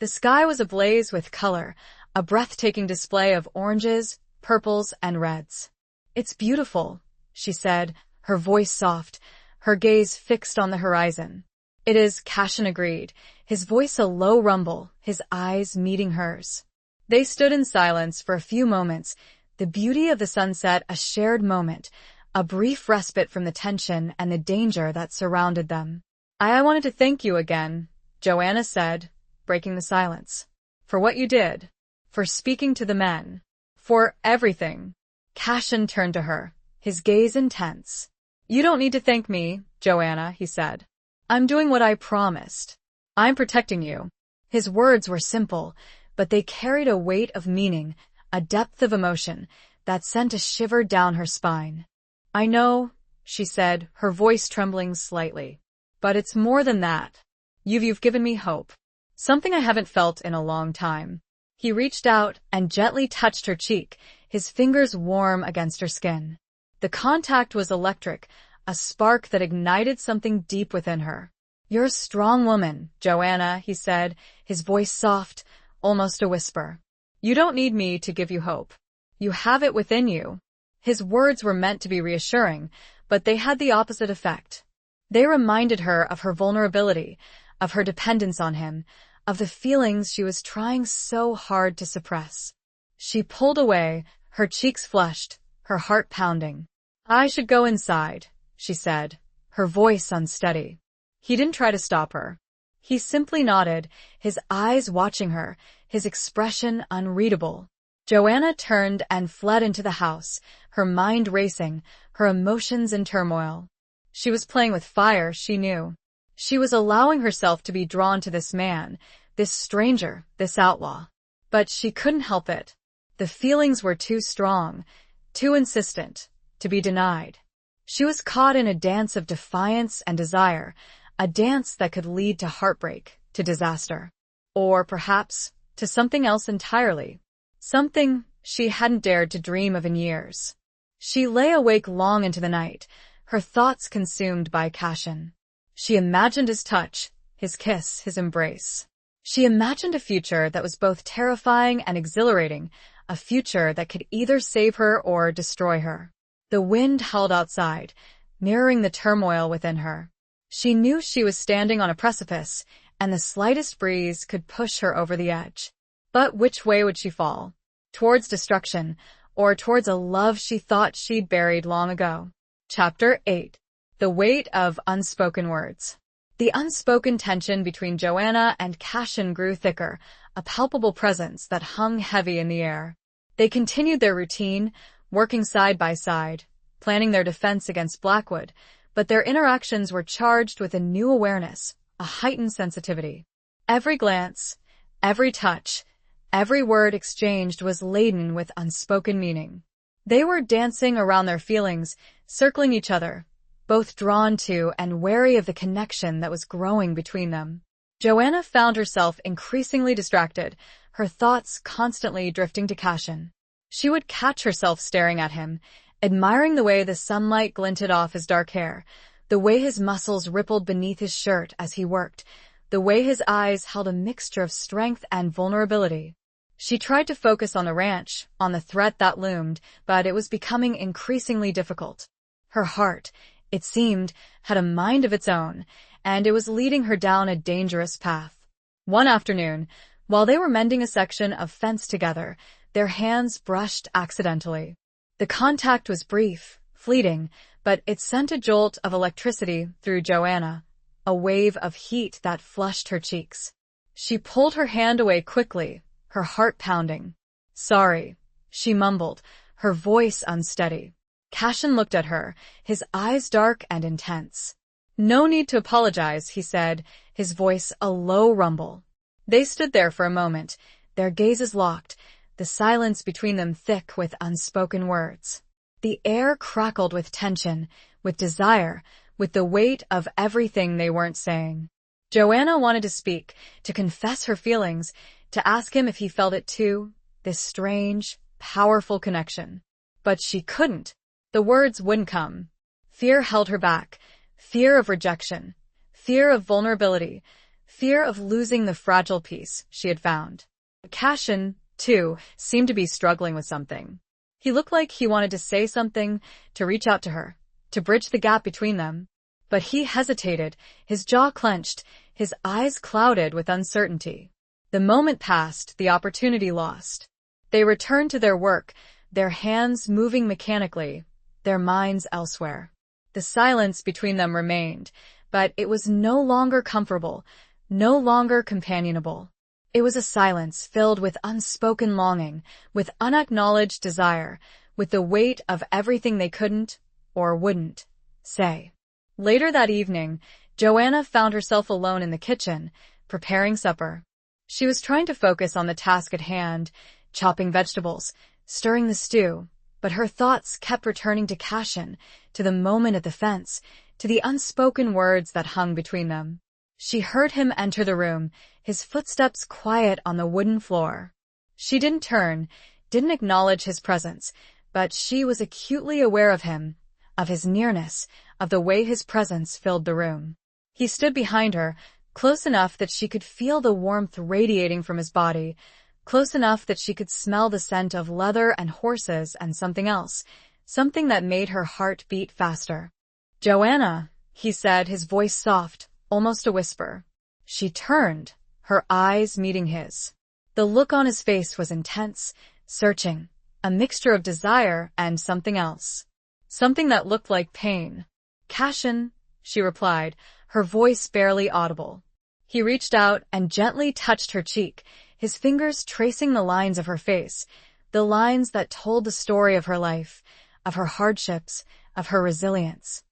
The sky was ablaze with color, a breathtaking display of oranges, purples, and reds. "It's beautiful," she said, her voice soft, her gaze fixed on the horizon. "It is," Cashin agreed, his voice a low rumble, his eyes meeting hers. They stood in silence for a few moments, the beauty of the sunset a shared moment, a brief respite from the tension and the danger that surrounded them. I wanted to thank you again," Joanna said, breaking the silence. "For what you did. For speaking to the men. For everything." Cashin turned to her, his gaze intense. "You don't need to thank me, Joanna," he said. "I'm doing what I promised. I'm protecting you." His words were simple, but they carried a weight of meaning, a depth of emotion, that sent a shiver down her spine. "I know," she said, her voice trembling slightly. "But it's more than that. You've given me hope. Something I haven't felt in a long time." He reached out and gently touched her cheek, his fingers warm against her skin. The contact was electric, a spark that ignited something deep within her. "You're a strong woman, Joanna," he said, his voice soft, almost a whisper. "You don't need me to give you hope. You have it within you." His words were meant to be reassuring, but they had the opposite effect. They reminded her of her vulnerability, of her dependence on him, of the feelings she was trying so hard to suppress. She pulled away, her cheeks flushed, her heart pounding. "I should go inside," she said, her voice unsteady. He didn't try to stop her. He simply nodded, his eyes watching her, his expression unreadable. Joanna turned and fled into the house, her mind racing, her emotions in turmoil. She was playing with fire, she knew. She was allowing herself to be drawn to this man, this stranger, this outlaw. But she couldn't help it. The feelings were too strong, too insistent, to be denied. She was caught in a dance of defiance and desire, a dance that could lead to heartbreak, to disaster. Or perhaps to something else entirely. Something she hadn't dared to dream of in years. She lay awake long into the night, her thoughts consumed by Cashin. She imagined his touch, his kiss, his embrace. She imagined a future that was both terrifying and exhilarating, a future that could either save her or destroy her. The wind howled outside, mirroring the turmoil within her. She knew she was standing on a precipice, and the slightest breeze could push her over the edge. But which way would she fall? Towards destruction, or towards a love she thought she'd buried long ago? Chapter 8. The Weight of Unspoken Words. The unspoken tension between Joanna and Cashin grew thicker, a palpable presence that hung heavy in the air. They continued their routine, working side by side, planning their defense against Blackwood, but their interactions were charged with a new awareness, a heightened sensitivity. Every glance, every touch, every word exchanged was laden with unspoken meaning. They were dancing around their feelings, circling each other, both drawn to and wary of the connection that was growing between them. Joanna found herself increasingly distracted, her thoughts constantly drifting to Cashin. She would catch herself staring at him, admiring the way the sunlight glinted off his dark hair, the way his muscles rippled beneath his shirt as he worked, the way his eyes held a mixture of strength and vulnerability. She tried to focus on the ranch, on the threat that loomed, but it was becoming increasingly difficult. Her heart, it seemed, had a mind of its own, and it was leading her down a dangerous path. One afternoon, while they were mending a section of fence together, their hands brushed accidentally. The contact was brief, fleeting, but it sent a jolt of electricity through Joanna, a wave of heat that flushed her cheeks. She pulled her hand away quickly, her heart pounding. "Sorry," she mumbled, her voice unsteady. Cashin looked at her, his eyes dark and intense. "No need to apologize," he said, his voice a low rumble. They stood there for a moment, their gazes locked, the silence between them thick with unspoken words. The air crackled with tension, with desire, with the weight of everything they weren't saying. Joanna wanted to speak, to confess her feelings, to ask him if he felt it too, this strange, powerful connection. But she couldn't. The words wouldn't come. Fear held her back, fear of rejection, fear of vulnerability, fear of losing the fragile piece she had found. Cashin, too, seemed to be struggling with something. He looked like he wanted to say something, to reach out to her, to bridge the gap between them. But he hesitated, his jaw clenched, his eyes clouded with uncertainty. The moment passed, the opportunity lost. They returned to their work, their hands moving mechanically, their minds elsewhere. The silence between them remained, but it was no longer comfortable, no longer companionable. It was a silence filled with unspoken longing, with unacknowledged desire, with the weight of everything they couldn't, or wouldn't, say. Later that evening, Joanna found herself alone in the kitchen, preparing supper. She was trying to focus on the task at hand, chopping vegetables, stirring the stew, but her thoughts kept returning to Cashin, to the moment at the fence, to the unspoken words that hung between them. She heard him enter the room, his footsteps quiet on the wooden floor. She didn't turn, didn't acknowledge his presence, but she was acutely aware of him, of his nearness, of the way his presence filled the room. He stood behind her, close enough that she could feel the warmth radiating from his body, close enough that she could smell the scent of leather and horses and something else, something that made her heart beat faster. "Joanna," he said, his voice soft, almost a whisper. She turned, her eyes meeting his. The look on his face was intense, searching, a mixture of desire and something else. Something that looked like pain. "Cashin," she replied, her voice barely audible. He reached out and gently touched her cheek, his fingers tracing the lines of her face, the lines that told the story of her life, of her hardships, of her resilience.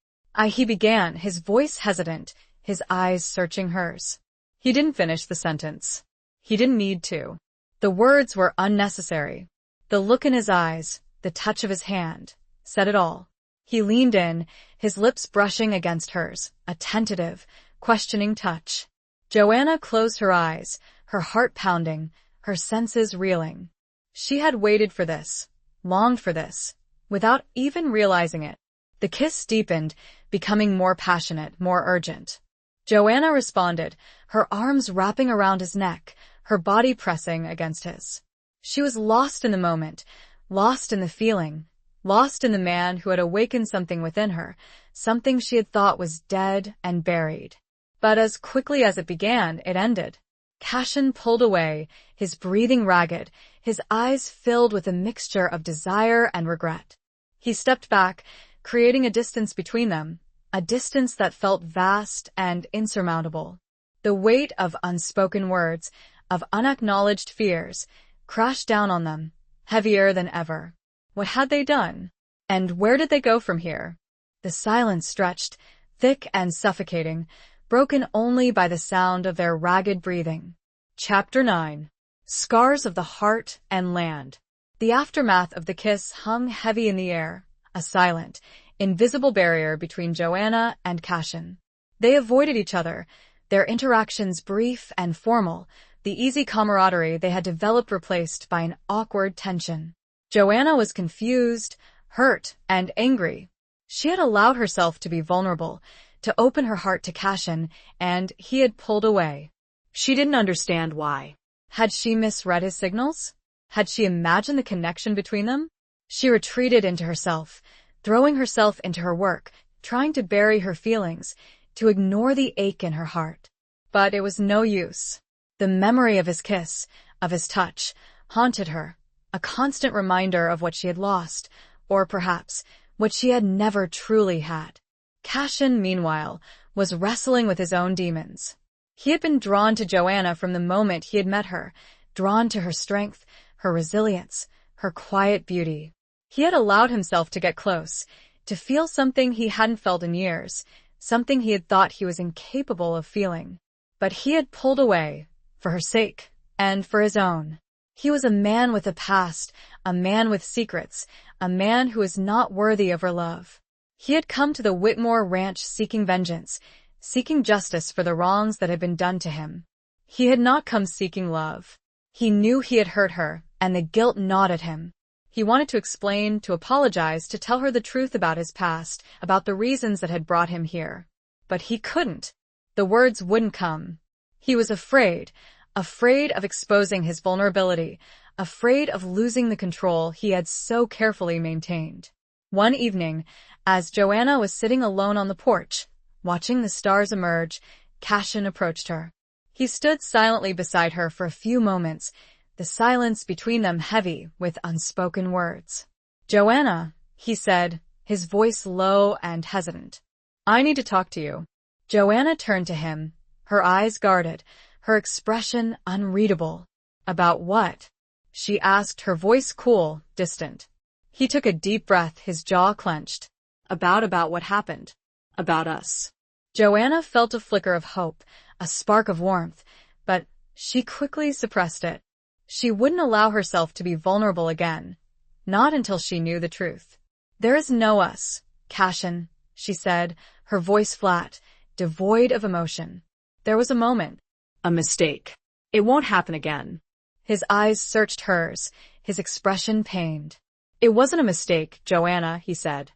He began, his voice hesitant, his eyes searching hers. He didn't finish the sentence. He didn't need to. The words were unnecessary. The look in his eyes, the touch of his hand, said it all. He leaned in, his lips brushing against hers, a tentative, questioning touch. Joanna closed her eyes, her heart pounding, her senses reeling. She had waited for this, longed for this, without even realizing it. The kiss deepened, becoming more passionate, more urgent. Joanna responded, her arms wrapping around his neck, her body pressing against his. She was lost in the moment, lost in the feeling, lost in the man who had awakened something within her, something she had thought was dead and buried. But as quickly as it began, it ended. Cashin pulled away, his breathing ragged, his eyes filled with a mixture of desire and regret. He stepped back, creating a distance between them, a distance that felt vast and insurmountable. The weight of unspoken words, of unacknowledged fears, crashed down on them, heavier than ever. What had they done? And where did they go from here? The silence stretched, thick and suffocating, broken only by the sound of their ragged breathing. Chapter 9. Scars of the Heart and Land. The aftermath of the kiss hung heavy in the air, a silent, invisible barrier between Joanna and Cashin. They avoided each other, their interactions brief and formal, the easy camaraderie they had developed replaced by an awkward tension. Joanna was confused, hurt, and angry. She had allowed herself to be vulnerable, to open her heart to Cashin, and he had pulled away. She didn't understand why. Had she misread his signals? Had she imagined the connection between them? She retreated into herself, throwing herself into her work, trying to bury her feelings, to ignore the ache in her heart. But it was no use. The memory of his kiss, of his touch, haunted her, a constant reminder of what she had lost, or perhaps what she had never truly had. Cashin, meanwhile, was wrestling with his own demons. He had been drawn to Joanna from the moment he had met her, drawn to her strength, her resilience, her quiet beauty. He had allowed himself to get close, to feel something he hadn't felt in years, something he had thought he was incapable of feeling. But he had pulled away, for her sake, and for his own. He was a man with a past, a man with secrets, a man who was not worthy of her love. He had come to the Whitmore Ranch seeking vengeance, seeking justice for the wrongs that had been done to him. He had not come seeking love. He knew he had hurt her, and the guilt gnawed at him. He wanted to explain, to apologize, to tell her the truth about his past, about the reasons that had brought him here. But he couldn't. The words wouldn't come. He was afraid of exposing his vulnerability, afraid of losing the control he had so carefully maintained. One evening, as Joanna was sitting alone on the porch, watching the stars emerge, Cashin approached her. He stood silently beside her for a few moments, the silence between them heavy with unspoken words. "Joanna," he said, his voice low and hesitant. "I need to talk to you." Joanna turned to him, her eyes guarded, her expression unreadable. "About what?" she asked, her voice cool, distant. He took a deep breath, his jaw clenched. About what happened. About us." Joanna felt a flicker of hope, a spark of warmth, but she quickly suppressed it. She wouldn't allow herself to be vulnerable again, not until she knew the truth. "There is no us, Cashin," she said, her voice flat, devoid of emotion. "There was a moment. A mistake. It won't happen again." His eyes searched hers, his expression pained. "It wasn't a mistake, Joanna," he said.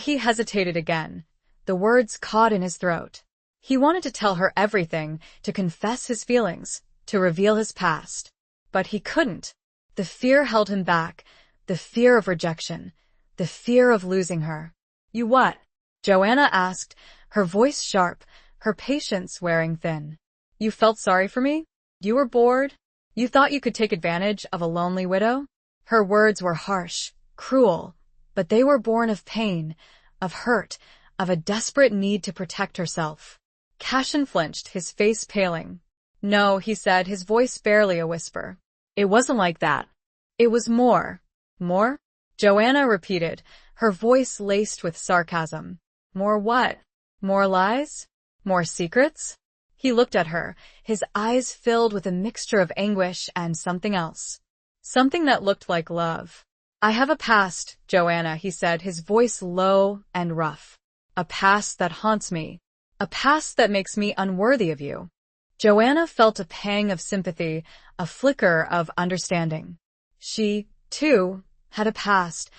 He hesitated again, the words caught in his throat. He wanted to tell her everything, to confess his feelings, to reveal his past. But he couldn't. The fear held him back, the fear of rejection, the fear of losing her. "You what?" Joanna asked, her voice sharp, her patience wearing thin. "You felt sorry for me? You were bored? You thought you could take advantage of a lonely widow?" Her words were harsh, cruel, but they were born of pain, of hurt, of a desperate need to protect herself. Cashin flinched, his face paling. "No," he said, his voice barely a whisper. "It wasn't like that. It was more." "More?" Joanna repeated, her voice laced with sarcasm. "More what? More lies? More secrets?" He looked at her, his eyes filled with a mixture of anguish and something else. Something that looked like love. "I have a past, Joanna," he said, his voice low and rough. "A past that haunts me. A past that makes me unworthy of you." Joanna felt a pang of sympathy, a flicker of understanding. She, too, had a past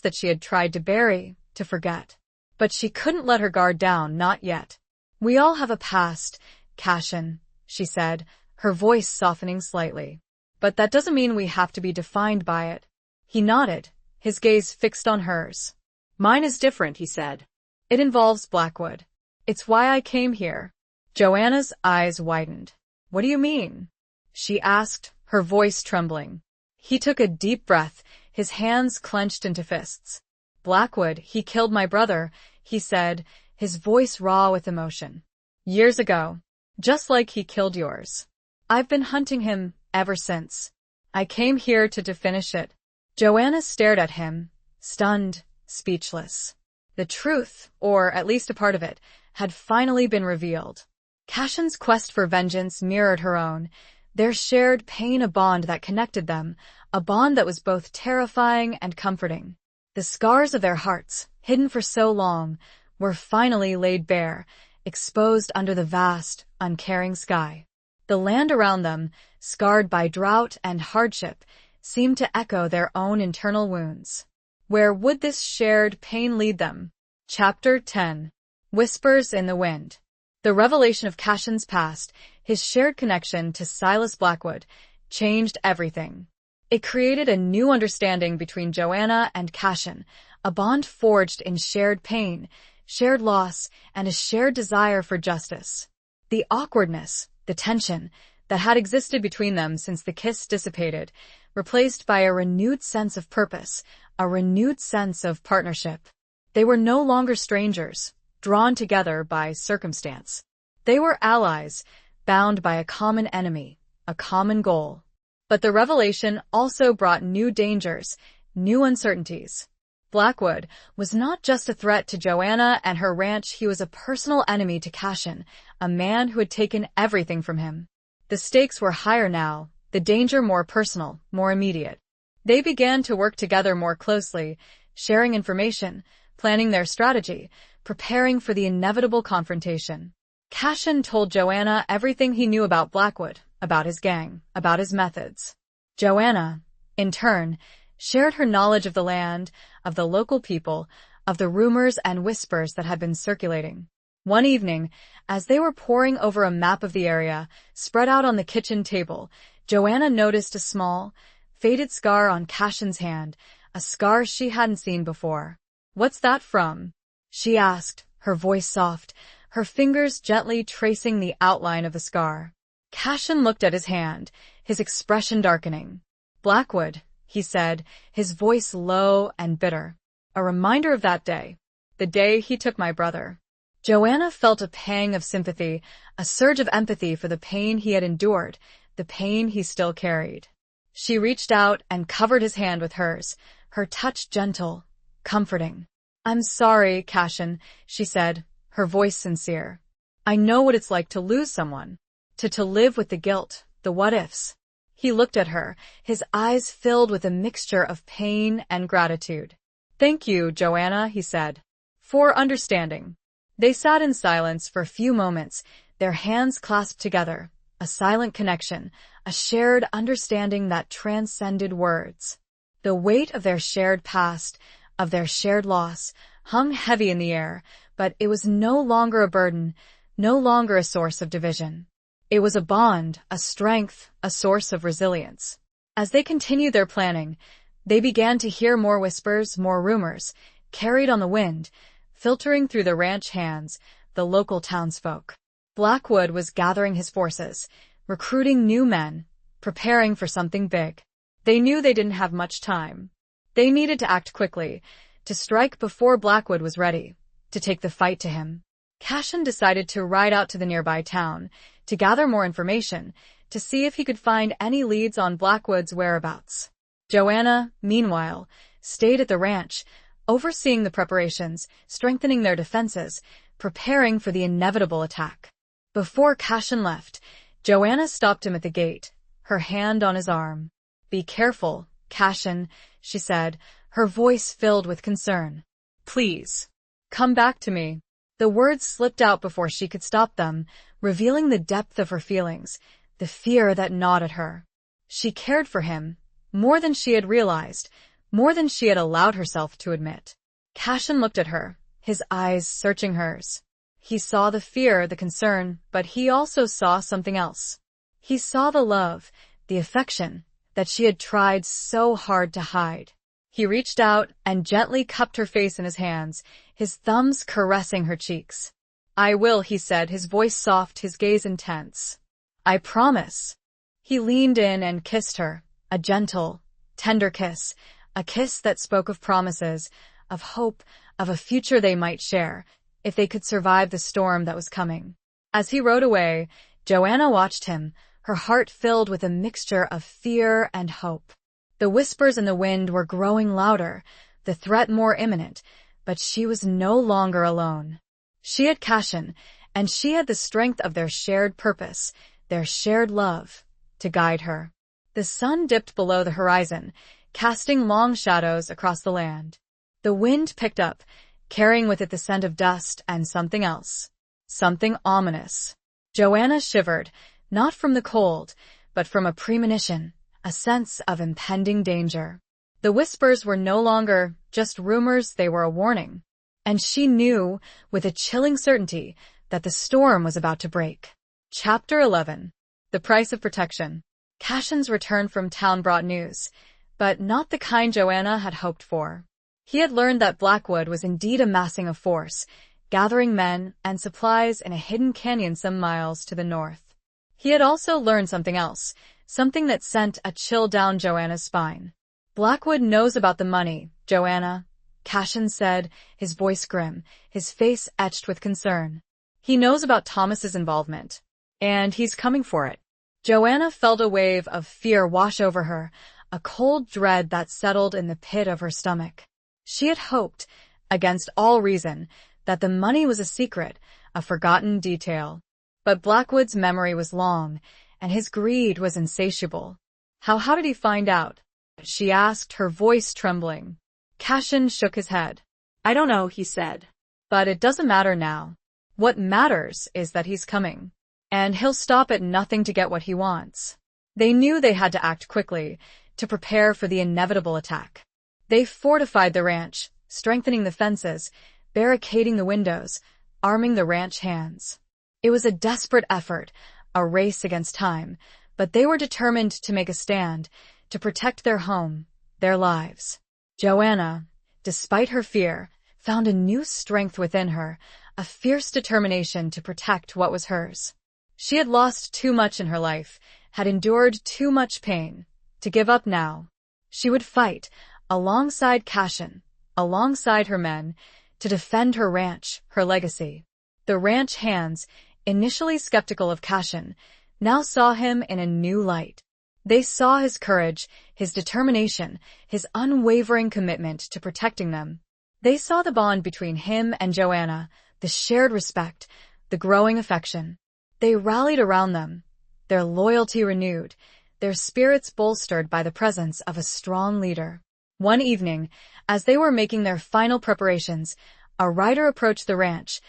that she had tried to bury, to forget. But she couldn't let her guard down, not yet. "We all have a past, Cashin," she said, her voice softening slightly. "But that doesn't mean we have to be defined by it." He nodded, his gaze fixed on hers. "Mine is different," he said. "It involves Blackwood. It's why I came here." Joanna's eyes widened. "What do you mean?" she asked, her voice trembling. He took a deep breath, his hands clenched into fists. "Blackwood, he killed my brother," he said, his voice raw with emotion. "Years ago. Just like he killed yours. I've been hunting him ever since. I came here to finish it." Joanna stared at him, stunned, speechless. The truth, or at least a part of it, had finally been revealed. Cashin's quest for vengeance mirrored her own, their shared pain a bond that connected them, a bond that was both terrifying and comforting. The scars of their hearts, hidden for so long, were finally laid bare, exposed under the vast, uncaring sky. The land around them, scarred by drought and hardship, seemed to echo their own internal wounds. Where would this shared pain lead them? Chapter 10. Whispers in the Wind. The revelation of Cashin's past, his shared connection to Silas Blackwood, changed everything. It created a new understanding between Joanna and Cashin, a bond forged in shared pain, shared loss, and a shared desire for justice. The awkwardness, the tension, that had existed between them since the kiss dissipated, replaced by a renewed sense of purpose, a renewed sense of partnership. They were no longer strangers, drawn together by circumstance. They were allies, bound by a common enemy, a common goal. But the revelation also brought new dangers, new uncertainties. Blackwood was not just a threat to Joanna and her ranch, he was a personal enemy to Cashin, a man who had taken everything from him. The stakes were higher now, the danger more personal, more immediate. They began to work together more closely, sharing information, planning their strategy, preparing for the inevitable confrontation. Cashin told Joanna everything he knew about Blackwood, about his gang, about his methods. Joanna, in turn, shared her knowledge of the land, of the local people, of the rumors and whispers that had been circulating. One evening, as they were poring over a map of the area, spread out on the kitchen table, Joanna noticed a small, faded scar on Cashin's hand, a scar she hadn't seen before. "What's that from?" she asked, her voice soft, her fingers gently tracing the outline of the scar. Cashin looked at his hand, his expression darkening. "Blackwood," he said, his voice low and bitter. "A reminder of that day. The day he took my brother." Joanna felt a pang of sympathy, a surge of empathy for the pain he had endured, the pain he still carried. She reached out and covered his hand with hers, her touch gentle, comforting. "I'm sorry, Cashin," she said, her voice sincere. "I know what it's like to lose someone, to live with the guilt, the what-ifs." He looked at her, his eyes filled with a mixture of pain and gratitude. "Thank you, Joanna," he said, "for understanding." They sat in silence for a few moments, their hands clasped together, a silent connection, a shared understanding that transcended words. The weight of their shared past, of their shared loss, hung heavy in the air, but it was no longer a burden, no longer a source of division. It was a bond, a strength, a source of resilience. As they continued their planning, they began to hear more whispers, more rumors, carried on the wind, filtering through the ranch hands, the local townsfolk. Blackwood was gathering his forces, recruiting new men, preparing for something big. They knew they didn't have much time. They needed to act quickly, to strike before Blackwood was ready, to take the fight to him. Cashin decided to ride out to the nearby town, to gather more information, to see if he could find any leads on Blackwood's whereabouts. Joanna, meanwhile, stayed at the ranch, overseeing the preparations, strengthening their defenses, preparing for the inevitable attack. Before Cashin left, Joanna stopped him at the gate, her hand on his arm. "Be careful, Cashin," she said, her voice filled with concern. "Please, come back to me." The words slipped out before she could stop them, revealing the depth of her feelings, the fear that gnawed at her. She cared for him, more than she had realized, more than she had allowed herself to admit. Cashin looked at her, his eyes searching hers. He saw the fear, the concern, but he also saw something else. He saw the love, the affection, that she had tried so hard to hide. He reached out and gently cupped her face in his hands, his thumbs caressing her cheeks. "I will," he said, his voice soft, his gaze intense. "I promise." He leaned in and kissed her, a gentle, tender kiss, a kiss that spoke of promises, of hope, of a future they might share, if they could survive the storm that was coming. As he rode away, Joanna watched him, her heart filled with a mixture of fear and hope. The whispers in the wind were growing louder, the threat more imminent, but she was no longer alone. She had Cashin, and she had the strength of their shared purpose, their shared love, to guide her. The sun dipped below the horizon, casting long shadows across the land. The wind picked up, carrying with it the scent of dust and something else. Something ominous. Joanna shivered, not from the cold, but from a premonition, a sense of impending danger. The whispers were no longer just rumors, they were a warning. And she knew, with a chilling certainty, that the storm was about to break. Chapter 11. The Price of Protection. Cashin's return from town brought news, but not the kind Joanna had hoped for. He had learned that Blackwood was indeed amassing a force, gathering men and supplies in a hidden canyon some miles to the north. He had also learned something else, something that sent a chill down Joanna's spine. "Blackwood knows about the money, Joanna," Cashin said, his voice grim, his face etched with concern. "He knows about Thomas's involvement, and he's coming for it." Joanna felt a wave of fear wash over her, a cold dread that settled in the pit of her stomach. She had hoped, against all reason, that the money was a secret, a forgotten detail. But Blackwood's memory was long, and his greed was insatiable. How did he find out?" she asked, her voice trembling. Cashin shook his head. "I don't know," he said. "But it doesn't matter now. What matters is that he's coming. And he'll stop at nothing to get what he wants." They knew they had to act quickly, to prepare for the inevitable attack. They fortified the ranch, strengthening the fences, barricading the windows, arming the ranch hands. It was a desperate effort, a race against time, but they were determined to make a stand, to protect their home, their lives. Joanna, despite her fear, found a new strength within her, a fierce determination to protect what was hers. She had lost too much in her life, had endured too much pain. To give up now. She would fight, alongside Cashin, alongside her men, to defend her ranch, her legacy. The ranch hands, initially skeptical of Cashin, now saw him in a new light. They saw his courage, his determination, his unwavering commitment to protecting them. They saw the bond between him and Joanna, the shared respect, the growing affection. They rallied around them, their loyalty renewed, their spirits bolstered by the presence of a strong leader. One evening, as they were making their final preparations, a rider approached the ranch,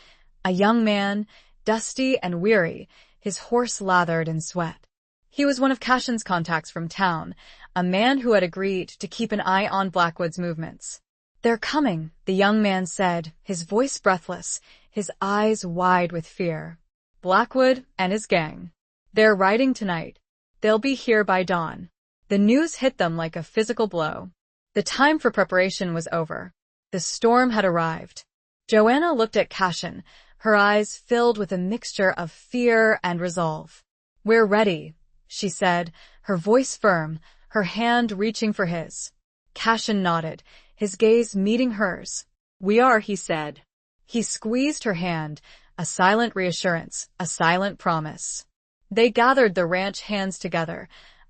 a young man, dusty and weary, his horse lathered in sweat. He was one of Cashin's contacts from town, a man who had agreed to keep an eye on Blackwood's movements. "They're coming," the young man said, his voice breathless, his eyes wide with fear. "Blackwood and his gang. They're riding tonight. They'll be here by dawn." The news hit them like a physical blow. The time for preparation was over. The storm had arrived. Joanna looked at Cashin, her eyes filled with a mixture of fear and resolve. "We're ready," she said, her voice firm, her hand reaching for his. Cashin nodded, his gaze meeting hers. "We are," he said. He squeezed her hand, a silent reassurance, a silent promise. They gathered the ranch hands together,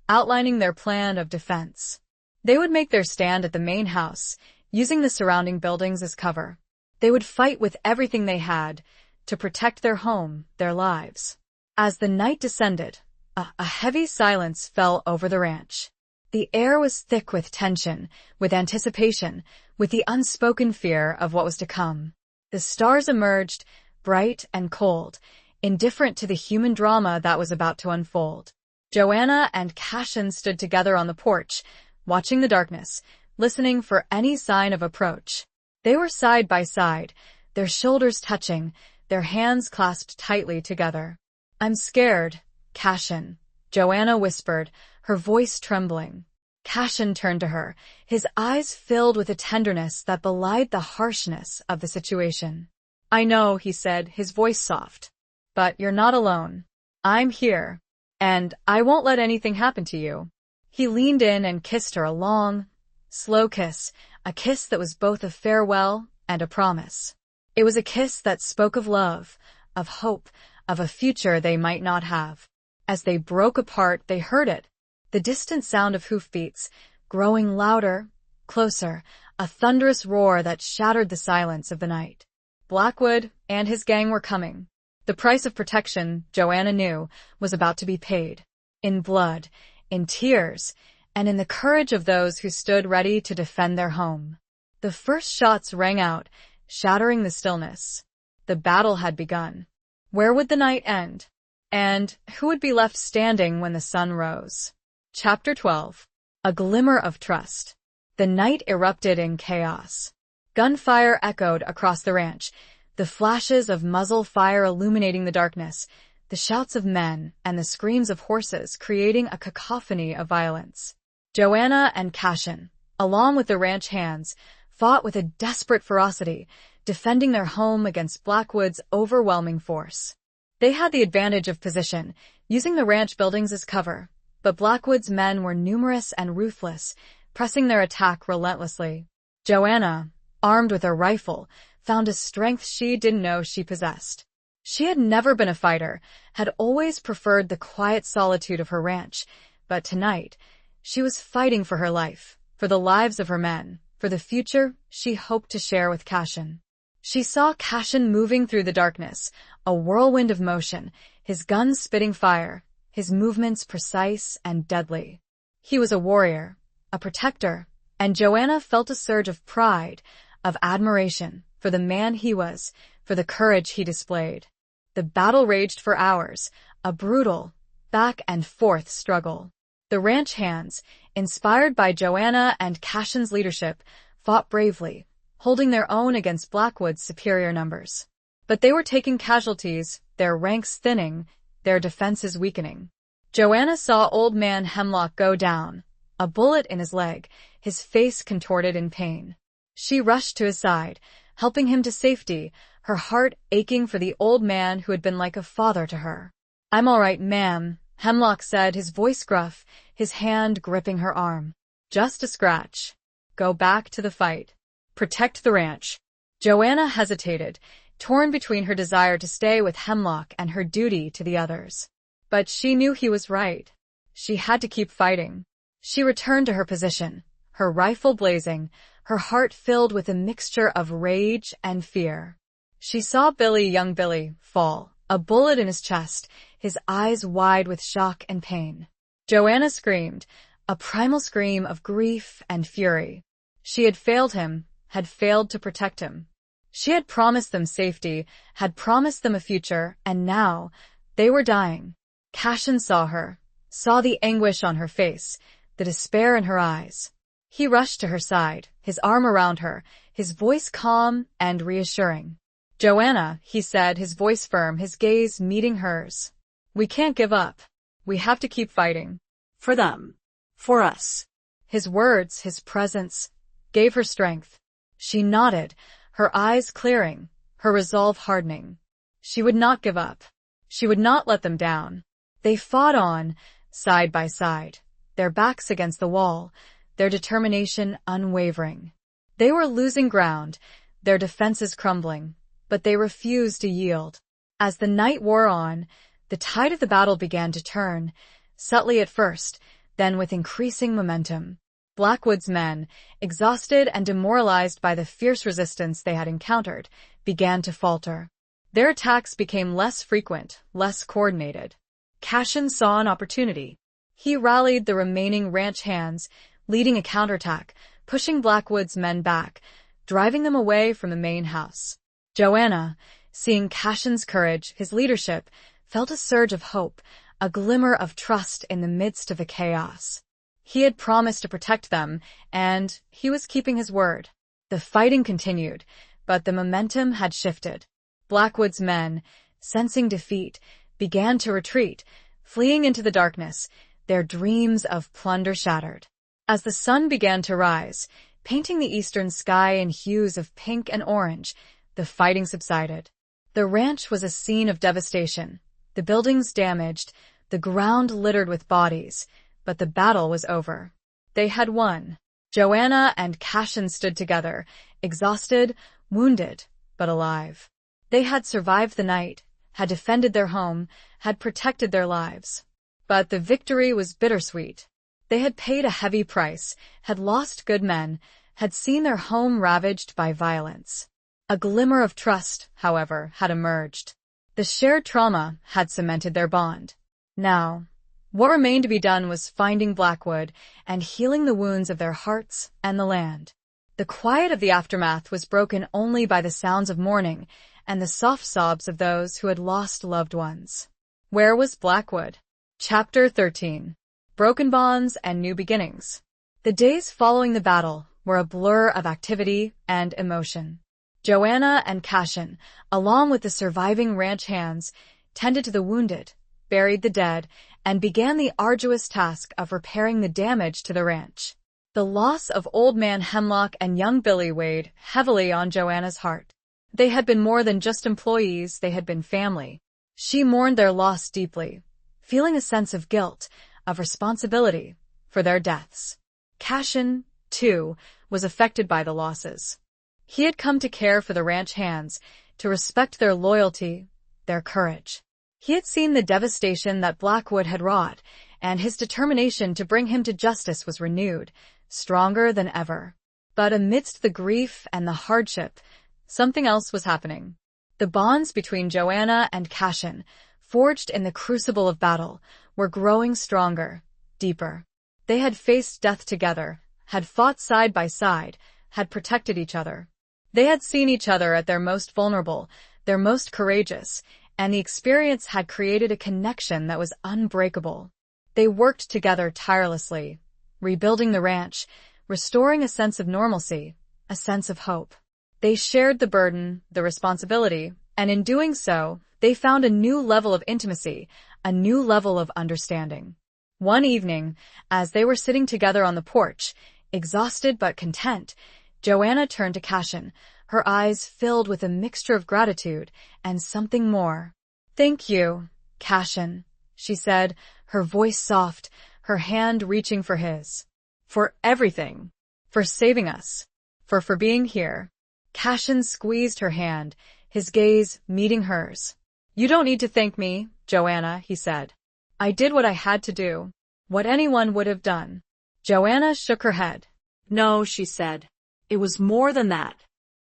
outlining their plan of defense. They would make their stand at the main house, using the surrounding buildings as cover. They would fight with everything they had to protect their home, their lives. As the night descended, a heavy silence fell over the ranch. The air was thick with tension, with anticipation, with the unspoken fear of what was to come. The stars emerged, bright and cold, indifferent to the human drama that was about to unfold. Joanna and Cashin stood together on the porch, watching the darkness, listening for any sign of approach. They were side by side, their shoulders touching, their hands clasped tightly together. "I'm scared, Cashin," Joanna whispered, her voice trembling. Cashin turned to her, his eyes filled with a tenderness that belied the harshness of the situation. "I know," he said, his voice soft. "But you're not alone. I'm here, and I won't let anything happen to you." He leaned in and kissed her a long, slow kiss, a kiss that was both a farewell and a promise. It was a kiss that spoke of love, of hope, of a future they might not have. As they broke apart, they heard it, the distant sound of hoofbeats, growing louder, closer, a thunderous roar that shattered the silence of the night. Blackwood and his gang were coming. The price of protection, Joanna knew, was about to be paid. In blood, in tears, and in the courage of those who stood ready to defend their home. The first shots rang out, shattering the stillness. The battle had begun. Where would the night end? And who would be left standing when the sun rose? Chapter 12. A Glimmer of Trust. The night erupted in chaos. Gunfire echoed across the ranch, the flashes of muzzle fire illuminating the darkness, the shouts of men and the screams of horses creating a cacophony of violence. Joanna and Cashin, along with the ranch hands, fought with a desperate ferocity, defending their home against Blackwood's overwhelming force. They had the advantage of position, using the ranch buildings as cover, but Blackwood's men were numerous and ruthless, pressing their attack relentlessly. Joanna, armed with a rifle, found a strength she didn't know she possessed. She had never been a fighter, had always preferred the quiet solitude of her ranch, but tonight, she was fighting for her life, for the lives of her men, for the future she hoped to share with Cashin. She saw Cashin moving through the darkness, a whirlwind of motion, his guns spitting fire, his movements precise and deadly. He was a warrior, a protector, and Joanna felt a surge of pride, of admiration for the man he was, for the courage he displayed. The battle raged for hours, a brutal, back-and-forth struggle. The ranch hands, inspired by Joanna and Cashin's leadership, fought bravely, holding their own against Blackwood's superior numbers. But they were taking casualties, their ranks thinning, their defenses weakening. Joanna saw old man Hemlock go down, a bullet in his leg, his face contorted in pain. She rushed to his side, helping him to safety, her heart aching for the old man who had been like a father to her. "I'm all right, ma'am," Hemlock said, his voice gruff, his hand gripping her arm. "Just a scratch. Go back to the fight. Protect the ranch." Joanna hesitated, torn between her desire to stay with Hemlock and her duty to the others. But she knew he was right. She had to keep fighting. She returned to her position, her rifle blazing, her heart filled with a mixture of rage and fear. She saw young Billy, fall, a bullet in his chest, his eyes wide with shock and pain. Joanna screamed, a primal scream of grief and fury. She had failed him, had failed to protect him. She had promised them safety, had promised them a future, and now they were dying. Cashin saw her, saw the anguish on her face, the despair in her eyes. He rushed to her side, his arm around her, his voice calm and reassuring. "Joanna," he said, his voice firm, his gaze meeting hers. "We can't give up. We have to keep fighting. For them. For us." His words, his presence, gave her strength. She nodded, her eyes clearing, her resolve hardening. She would not give up. She would not let them down. They fought on, side by side, their backs against the wall, their determination unwavering. They were losing ground, their defenses crumbling, but they refused to yield. As the night wore on, the tide of the battle began to turn, subtly at first, then with increasing momentum. Blackwood's men, exhausted and demoralized by the fierce resistance they had encountered, began to falter. Their attacks became less frequent, less coordinated. Cashin saw an opportunity. He rallied the remaining ranch hands, leading a counterattack, pushing Blackwood's men back, driving them away from the main house. Joanna, seeing Cashin's courage, his leadership, felt a surge of hope, a glimmer of trust in the midst of the chaos. He had promised to protect them, and he was keeping his word. The fighting continued, but the momentum had shifted. Blackwood's men, sensing defeat, began to retreat, fleeing into the darkness, their dreams of plunder shattered. As the sun began to rise, painting the eastern sky in hues of pink and orange, the fighting subsided. The ranch was a scene of devastation, the buildings damaged, the ground littered with bodies, but the battle was over. They had won. Joanna and Cashin stood together, exhausted, wounded, but alive. They had survived the night, had defended their home, had protected their lives. But the victory was bittersweet. They had paid a heavy price, had lost good men, had seen their home ravaged by violence. A glimmer of trust, however, had emerged. The shared trauma had cemented their bond. Now, what remained to be done was finding Blackwood and healing the wounds of their hearts and the land. The quiet of the aftermath was broken only by the sounds of mourning and the soft sobs of those who had lost loved ones. Where was Blackwood? Chapter 13. Broken Bonds and New Beginnings. The days following the battle were a blur of activity and emotion. Joanna and Cashin, along with the surviving ranch hands, tended to the wounded, buried the dead, and began the arduous task of repairing the damage to the ranch. The loss of Old Man Hemlock and young Billy weighed heavily on Joanna's heart. They had been more than just employees, they had been family. She mourned their loss deeply, feeling a sense of guilt, of responsibility, for their deaths. Cashin, too, was affected by the losses. He had come to care for the ranch hands, to respect their loyalty, their courage. He had seen the devastation that Blackwood had wrought, and his determination to bring him to justice was renewed, stronger than ever. But amidst the grief and the hardship, something else was happening. The bonds between Joanna and Cashin, forged in the crucible of battle, were growing stronger, deeper. They had faced death together, had fought side by side, had protected each other. They had seen each other at their most vulnerable, their most courageous, and the experience had created a connection that was unbreakable. They worked together tirelessly, rebuilding the ranch, restoring a sense of normalcy, a sense of hope. They shared the burden, the responsibility, and in doing so, they found a new level of intimacy, a new level of understanding. One evening, as they were sitting together on the porch, exhausted but content, Joanna turned to Cashin, her eyes filled with a mixture of gratitude and something more. "Thank you, Cashin," she said, her voice soft, her hand reaching for his. "For everything. For saving us. For being here." Cashin squeezed her hand, his gaze meeting hers. "You don't need to thank me, Joanna," he said. "I did what I had to do, what anyone would have done." Joanna shook her head. "No," she said. "It was more than that.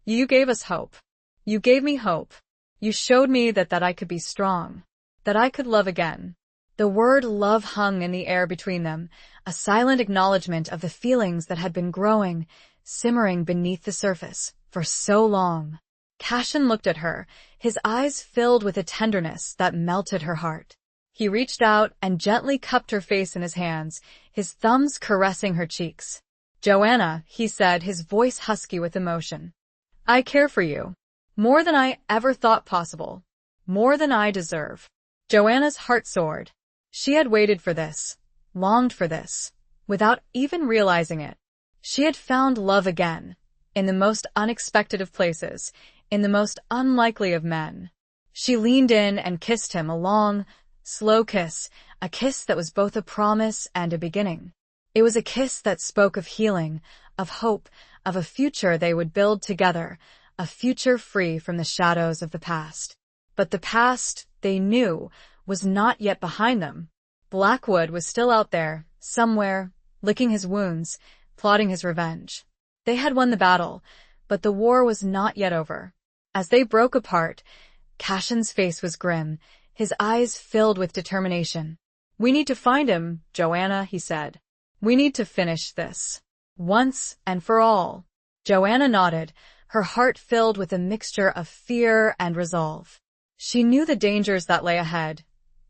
You gave us hope. You gave me hope. You showed me that I could be strong, that I could love again." The word love hung in the air between them, a silent acknowledgement of the feelings that had been growing, simmering beneath the surface, for so long. Cashin looked at her, his eyes filled with a tenderness that melted her heart. He reached out and gently cupped her face in his hands, his thumbs caressing her cheeks. "Joanna," he said, his voice husky with emotion. "I care for you. More than I ever thought possible. More than I deserve." Joanna's heart soared. She had waited for this, longed for this, without even realizing it. She had found love again, in the most unexpected of places, in the most unlikely of men. She leaned in and kissed him, a long, slow kiss, a kiss that was both a promise and a beginning. It was a kiss that spoke of healing, of hope, of a future they would build together, a future free from the shadows of the past. But the past, they knew, was not yet behind them. Blackwood was still out there, somewhere, licking his wounds, plotting his revenge. They had won the battle, but the war was not yet over. As they broke apart, Cashin's face was grim, his eyes filled with determination. "We need to find him, Joanna," he said. "We need to finish this. Once and for all." Joanna nodded, her heart filled with a mixture of fear and resolve. She knew the dangers that lay ahead,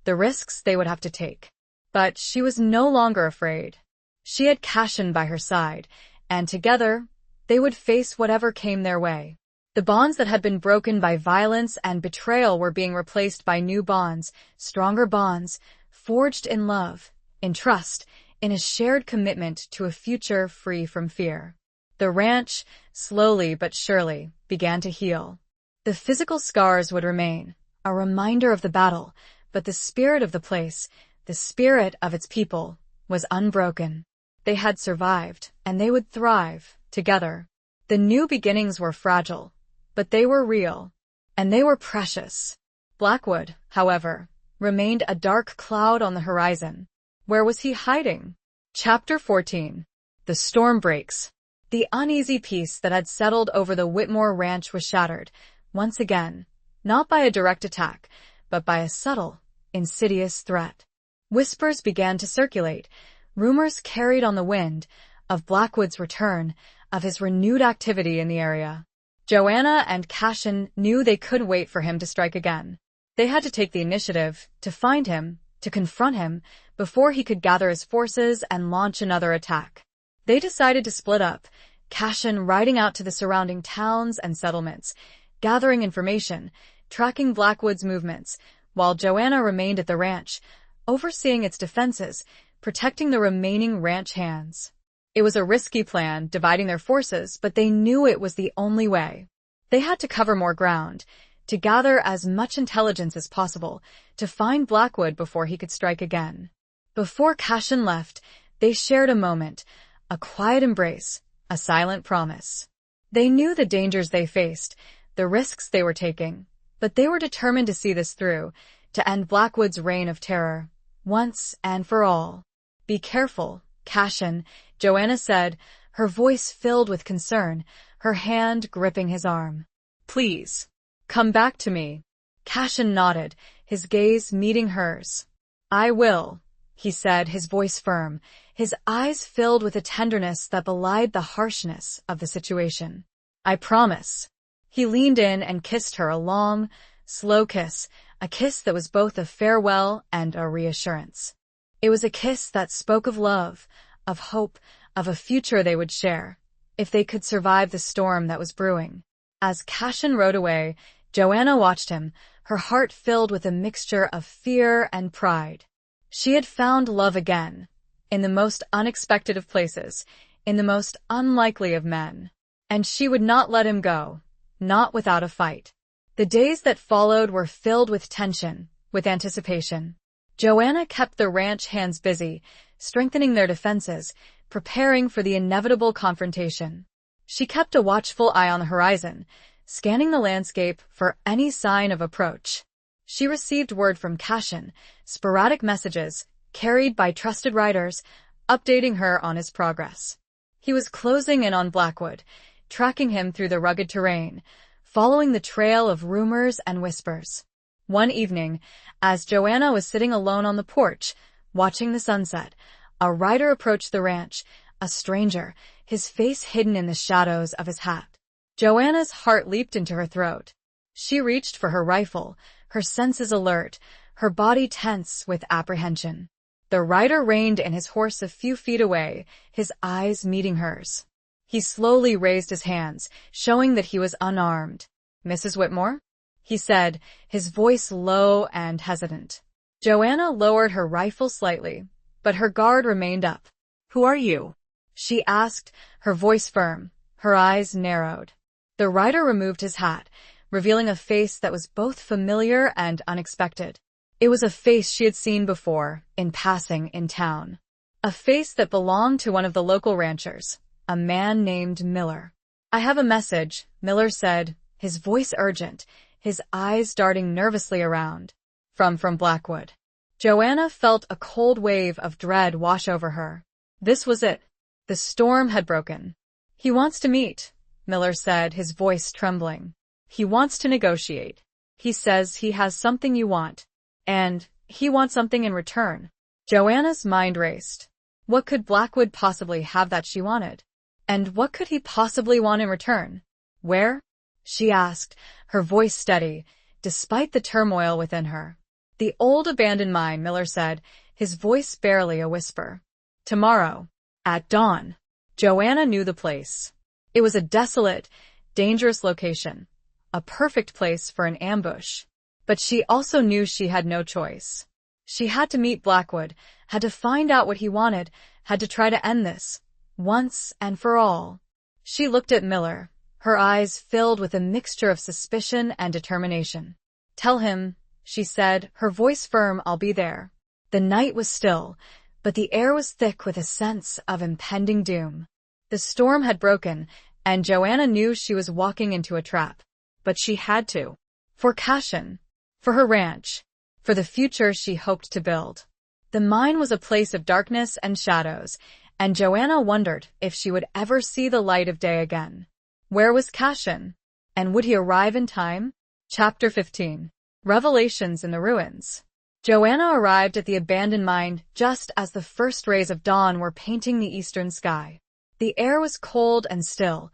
the risks they would have to take. But she was no longer afraid. She had Cashin by her side, and together, they would face whatever came their way. The bonds that had been broken by violence and betrayal were being replaced by new bonds, stronger bonds, forged in love, in trust, in a shared commitment to a future free from fear. The ranch, slowly but surely, began to heal. The physical scars would remain, a reminder of the battle, but the spirit of the place, the spirit of its people, was unbroken. They had survived, and they would thrive, together. The new beginnings were fragile, but they were real, and they were precious. Blackwood, however, remained a dark cloud on the horizon. Where was he hiding? Chapter 14. The storm breaks. The uneasy peace that had settled over the Whitmore ranch was shattered, once again, not by a direct attack, but by a subtle, insidious threat. Whispers began to circulate, rumors carried on the wind, of Blackwood's return, of his renewed activity in the area. Joanna and Cashin knew they couldn't wait for him to strike again. They had to take the initiative, to find him, to confront him, before he could gather his forces and launch another attack. They decided to split up, Cashin riding out to the surrounding towns and settlements, gathering information, tracking Blackwood's movements, while Joanna remained at the ranch, overseeing its defenses, protecting the remaining ranch hands. It was a risky plan, dividing their forces, but they knew it was the only way. They had to cover more ground, to gather as much intelligence as possible, to find Blackwood before he could strike again. Before Cashin left, they shared a moment, a quiet embrace, a silent promise. They knew the dangers they faced, the risks they were taking, but they were determined to see this through, to end Blackwood's reign of terror, once and for all. "Be careful, Cashin," Joanna said, her voice filled with concern, her hand gripping his arm. "Please, come back to me." Cashin nodded, his gaze meeting hers. "I will," he said, his voice firm, his eyes filled with a tenderness that belied the harshness of the situation. "I promise." He leaned in and kissed her, a long, slow kiss, a kiss that was both a farewell and a reassurance. It was a kiss that spoke of love, of hope, of a future they would share, if they could survive the storm that was brewing. As Cashin rode away, Joanna watched him, her heart filled with a mixture of fear and pride. She had found love again, in the most unexpected of places, in the most unlikely of men. And she would not let him go, not without a fight. The days that followed were filled with tension, with anticipation. Joanna kept the ranch hands busy, strengthening their defenses, preparing for the inevitable confrontation. She kept a watchful eye on the horizon, scanning the landscape for any sign of approach. She received word from Cashin, sporadic messages, carried by trusted riders, updating her on his progress. He was closing in on Blackwood, tracking him through the rugged terrain, following the trail of rumors and whispers. One evening, as Joanna was sitting alone on the porch, watching the sunset, a rider approached the ranch, a stranger, his face hidden in the shadows of his hat. Joanna's heart leaped into her throat. She reached for her rifle, her senses alert, her body tense with apprehension. The rider reined in his horse a few feet away, his eyes meeting hers. He slowly raised his hands, showing that he was unarmed. "Mrs. Whitmore?" he said, his voice low and hesitant. Joanna lowered her rifle slightly, but her guard remained up. "Who are you?" she asked, her voice firm, her eyes narrowed. The rider removed his hat, revealing a face that was both familiar and unexpected. It was a face she had seen before, in passing in town. A face that belonged to one of the local ranchers, a man named Miller. "I have a message," Miller said, his voice urgent, his eyes darting nervously around. From Blackwood." Joanna felt a cold wave of dread wash over her. This was it. The storm had broken. "He wants to meet," Miller said, his voice trembling. "He wants to negotiate." He says he has something you want, and he wants something in return. Joanna's mind raced. What could Blackwood possibly have that she wanted? And what could he possibly want in return? Where? She asked, her voice steady, despite the turmoil within her. The old abandoned mine, Miller said, his voice barely a whisper. Tomorrow, at dawn. Joanna knew the place. It was a desolate, dangerous location, a perfect place for an ambush. But she also knew she had no choice. She had to meet Blackwood, had to find out what he wanted, had to try to end this, once and for all. She looked at Miller, her eyes filled with a mixture of suspicion and determination. Tell him, she said, her voice firm, I'll be there. The night was still, but the air was thick with a sense of impending doom. The storm had broken, and Joanna knew she was walking into a trap. But she had to. For Cashin. For her ranch. For the future she hoped to build. The mine was a place of darkness and shadows, and Joanna wondered if she would ever see the light of day again. Where was Cashin? And would he arrive in time? Chapter 15. Revelations in the Ruins. Joanna arrived at the abandoned mine just as the first rays of dawn were painting the eastern sky. The air was cold and still,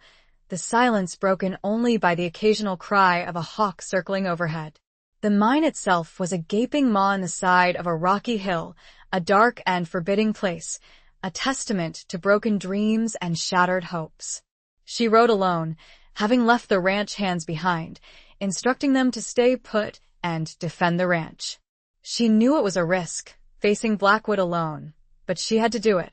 the silence broken only by the occasional cry of a hawk circling overhead. The mine itself was a gaping maw in the side of a rocky hill, a dark and forbidding place, a testament to broken dreams and shattered hopes. She rode alone, having left the ranch hands behind, instructing them to stay put and defend the ranch. She knew it was a risk, facing Blackwood alone, but she had to do it.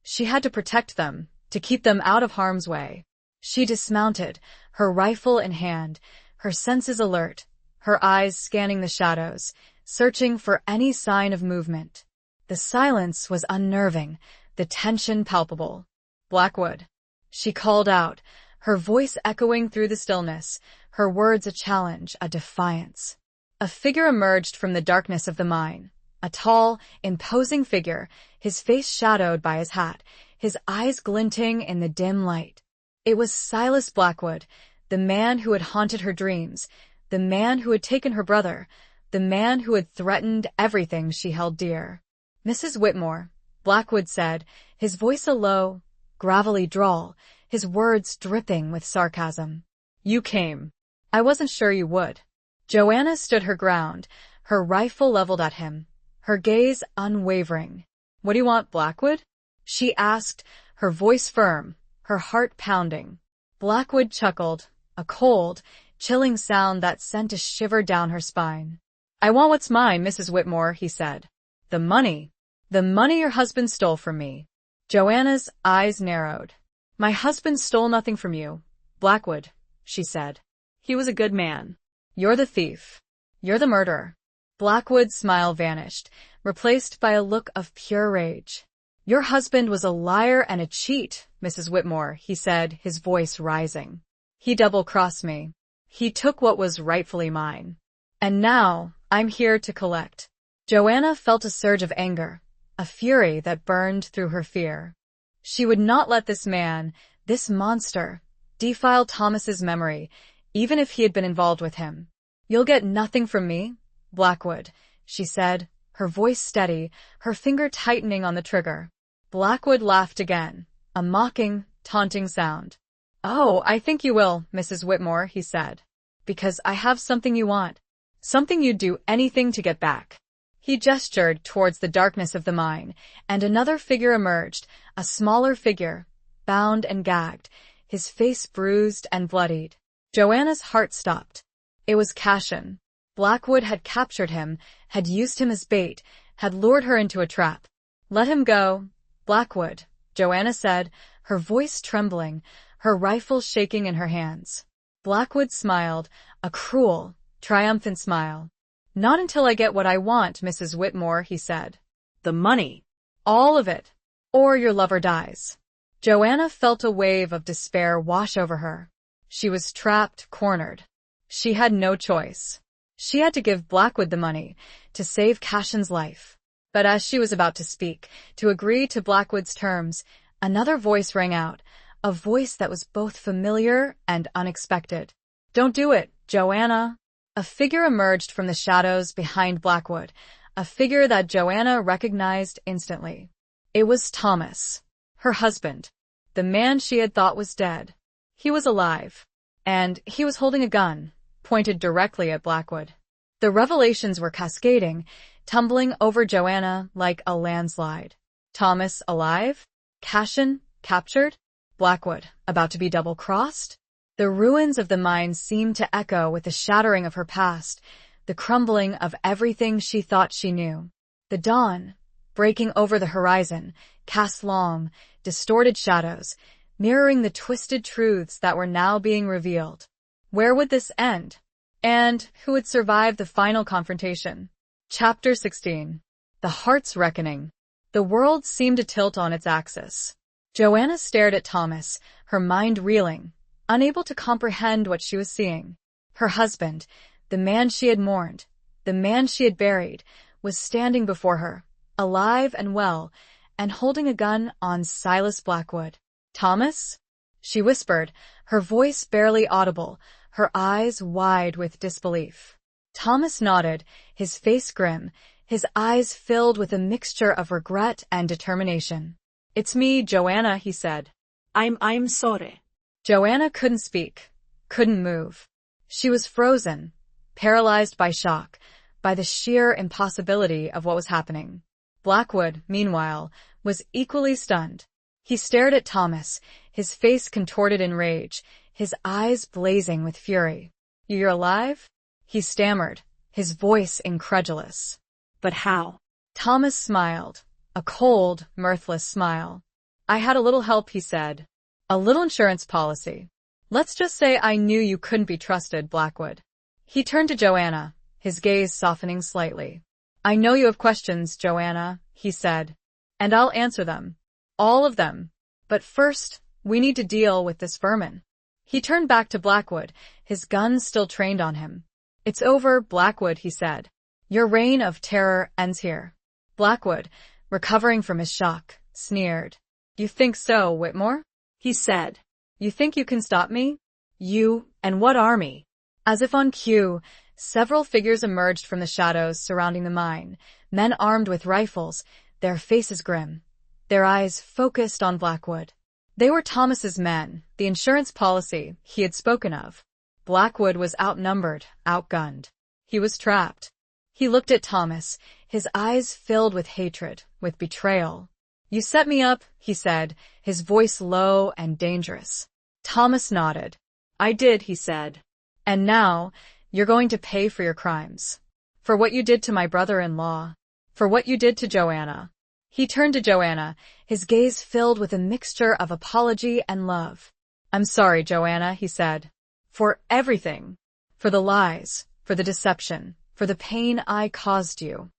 She had to protect them, to keep them out of harm's way. She dismounted, her rifle in hand, her senses alert, her eyes scanning the shadows, searching for any sign of movement. The silence was unnerving, the tension palpable. Blackwood. She called out, her voice echoing through the stillness, her words a challenge, a defiance. A figure emerged from the darkness of the mine, a tall, imposing figure, his face shadowed by his hat, his eyes glinting in the dim light. It was Silas Blackwood, the man who had haunted her dreams, the man who had taken her brother, the man who had threatened everything she held dear. Mrs. Whitmore, Blackwood said, his voice a low, gravelly drawl, his words dripping with sarcasm. You came. I wasn't sure you would. Joanna stood her ground, her rifle leveled at him, her gaze unwavering. What do you want, Blackwood? She asked, her voice firm, her heart pounding. Blackwood chuckled, a cold, chilling sound that sent a shiver down her spine. I want what's mine, Mrs. Whitmore, he said. The money. The money your husband stole from me. Joanna's eyes narrowed. My husband stole nothing from you, Blackwood, she said. He was a good man. You're the thief. You're the murderer. Blackwood's smile vanished, replaced by a look of pure rage. Your husband was a liar and a cheat, Mrs. Whitmore, he said, his voice rising. He double-crossed me. He took what was rightfully mine. And now, I'm here to collect. Joanna felt a surge of anger, a fury that burned through her fear. She would not let this man, this monster, defile Thomas's memory, even if he had been involved with him. You'll get nothing from me, Blackwood, she said, her voice steady, her finger tightening on the trigger. Blackwood laughed again, a mocking, taunting sound. Oh, I think you will, Mrs. Whitmore, he said. Because I have something you want. Something you'd do anything to get back. He gestured towards the darkness of the mine, and another figure emerged, a smaller figure, bound and gagged, his face bruised and bloodied. Joanna's heart stopped. It was Cashin. Blackwood had captured him, had used him as bait, had lured her into a trap. Let him go, Blackwood, Joanna said, her voice trembling, her rifle shaking in her hands. Blackwood smiled, a cruel, triumphant smile. Not until I get what I want, Mrs. Whitmore, he said. The money. All of it. Or your lover dies. Joanna felt a wave of despair wash over her. She was trapped, cornered. She had no choice. She had to give Blackwood the money, to save Cashin's life. But as she was about to speak, to agree to Blackwood's terms, another voice rang out, a voice that was both familiar and unexpected. Don't do it, Joanna. A figure emerged from the shadows behind Blackwood, a figure that Joanna recognized instantly. It was Thomas, her husband, the man she had thought was dead. He was alive, and he was holding a gun, pointed directly at Blackwood. The revelations were cascading, tumbling over Joanna like a landslide. Thomas alive? Cashin captured? Blackwood about to be double-crossed? The ruins of the mine seemed to echo with the shattering of her past, the crumbling of everything she thought she knew. The dawn, breaking over the horizon, cast long, distorted shadows, mirroring the twisted truths that were now being revealed. Where would this end? And who would survive the final confrontation? Chapter 16. The Heart's Reckoning. The world seemed to tilt on its axis. Joanna stared at Thomas, her mind reeling, unable to comprehend what she was seeing. Her husband, the man she had mourned, the man she had buried, was standing before her, alive and well, and holding a gun on Silas Blackwood. "Thomas?" she whispered, her voice barely audible, her eyes wide with disbelief. Thomas nodded, his face grim, his eyes filled with a mixture of regret and determination. "It's me, Joanna," he said. I'm sorry. Joanna couldn't speak, couldn't move. She was frozen, paralyzed by shock, by the sheer impossibility of what was happening. Blackwood, meanwhile, was equally stunned. He stared at Thomas, his face contorted in rage, his eyes blazing with fury. "You're alive?" he stammered, his voice incredulous. But how? Thomas smiled, a cold, mirthless smile. "I had a little help," he said. "A little insurance policy. Let's just say I knew you couldn't be trusted, Blackwood." He turned to Joanna, his gaze softening slightly. "I know you have questions, Joanna," he said, "and I'll answer them. All of them. But first, we need to deal with this vermin." He turned back to Blackwood, his gun still trained on him. "It's over, Blackwood," he said. "Your reign of terror ends here." Blackwood, recovering from his shock, sneered. "You think so, Whitmore?" he said. "You think you can stop me?" "You, and what army?" As if on cue, several figures emerged from the shadows surrounding the mine, men armed with rifles, their faces grim, their eyes focused on Blackwood. They were Thomas's men, the insurance policy he had spoken of. Blackwood was outnumbered, outgunned. He was trapped. He looked at Thomas, his eyes filled with hatred, with betrayal. "You set me up," he said, his voice low and dangerous. Thomas nodded. "I did," he said. "And now, you're going to pay for your crimes. For what you did to my brother-in-law. For what you did to Joanna." He turned to Joanna, his gaze filled with a mixture of apology and love. "I'm sorry, Joanna," he said. "For everything. For the lies, for the deception, for the pain I caused you.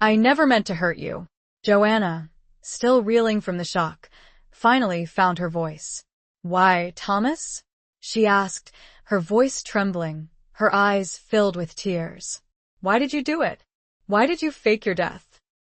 I never meant to hurt you." Joanna, still reeling from the shock, finally found her voice. "Why, Thomas?" she asked, her voice trembling, her eyes filled with tears. "Why did you do it? Why did you fake your death?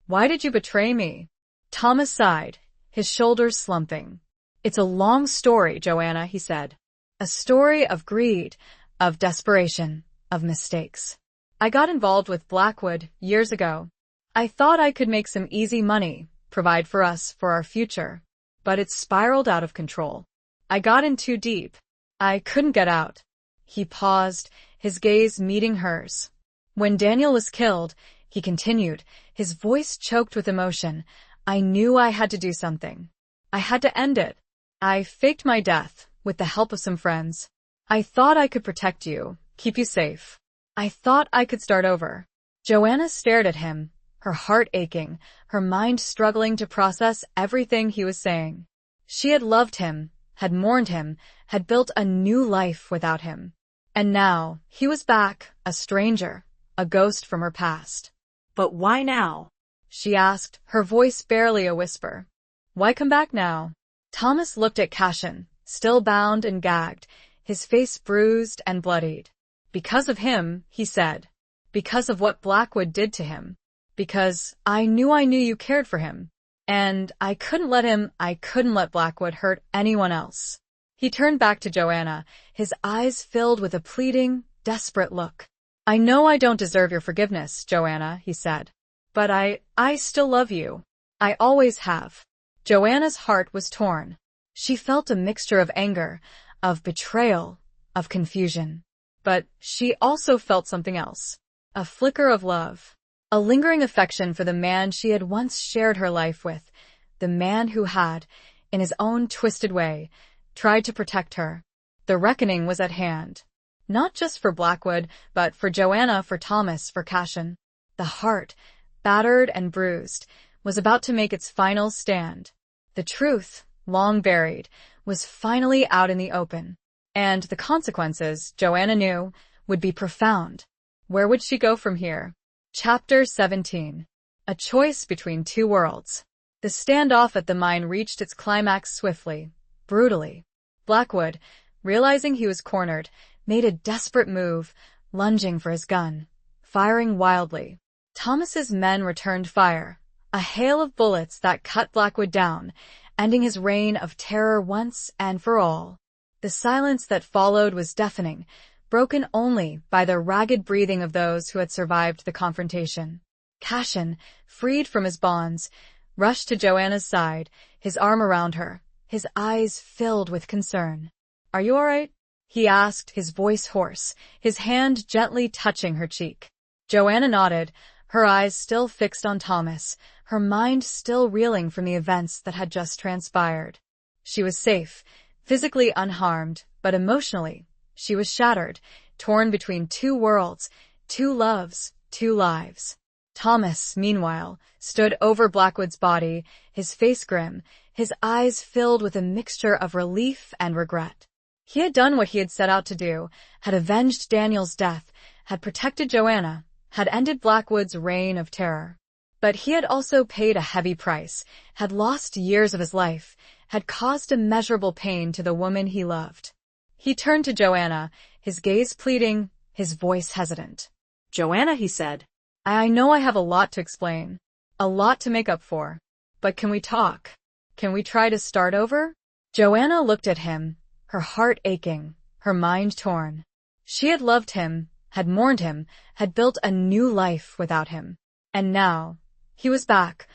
Why did you betray me?" Thomas sighed, his shoulders slumping. "It's a long story, Joanna," he said. "A story of greed, of desperation, of mistakes. I got involved with Blackwood years ago. I thought I could make some easy money, provide for us for our future. But it spiraled out of control. I got in too deep. I couldn't get out." He paused, his gaze meeting hers. "When Daniel was killed," he continued, his voice choked with emotion, "I knew I had to do something. I had to end it. I faked my death, with the help of some friends. I thought I could protect you, keep you safe. I thought I could start over." Joanna stared at him, her heart aching, her mind struggling to process everything he was saying. She had loved him, had mourned him, had built a new life without him. And now, he was back, a stranger, a ghost from her past. "But why now?" she asked, her voice barely a whisper. "Why come back now?" Thomas looked at Cashin, still bound and gagged, his face bruised and bloodied. "Because of him," he said. "Because of what Blackwood did to him. Because I knew you cared for him. And I couldn't let Blackwood hurt anyone else." He turned back to Joanna, his eyes filled with a pleading, desperate look. I know I don't deserve your forgiveness, Joanna, he said. But I still love you. I always have. Joanna's heart was torn. She felt a mixture of anger, of betrayal, of confusion. But she also felt something else. A flicker of love. A lingering affection for the man she had once shared her life with. The man who had, in his own twisted way, tried to protect her. The reckoning was at hand. Not just for Blackwood, but for Joanna, for Thomas, for Cashin. The heart, battered and bruised, was about to make its final stand. The truth, long buried, was finally out in the open. And the consequences, Joanna knew, would be profound. Where would she go from here? Chapter 17. A choice between two worlds. The standoff at the mine reached its climax swiftly, brutally. Blackwood, realizing he was cornered, made a desperate move, lunging for his gun, firing wildly. Thomas's men returned fire, a hail of bullets that cut Blackwood down, ending his reign of terror once and for all. The silence that followed was deafening, broken only by the ragged breathing of those who had survived the confrontation. Cashin, freed from his bonds, rushed to Joanna's side, his arm around her, his eyes filled with concern. "Are you all right?" he asked, his voice hoarse, his hand gently touching her cheek. Joanna nodded, her eyes still fixed on Thomas, her mind still reeling from the events that had just transpired. She was safe, physically unharmed, but emotionally, she was shattered, torn between two worlds, two loves, two lives. Thomas, meanwhile, stood over Blackwood's body, his face grim, his eyes filled with a mixture of relief and regret. He had done what he had set out to do, had avenged Daniel's death, had protected Joanna, had ended Blackwood's reign of terror. But he had also paid a heavy price, had lost years of his life, had caused immeasurable pain to the woman he loved. He turned to Joanna, his gaze pleading, his voice hesitant. "Joanna," he said. I know I have a lot to explain, a lot to make up for. But can we talk? Can we try to start over?" Joanna looked at him, her heart aching, her mind torn. She had loved him, had mourned him, had built a new life without him. And now, he was back,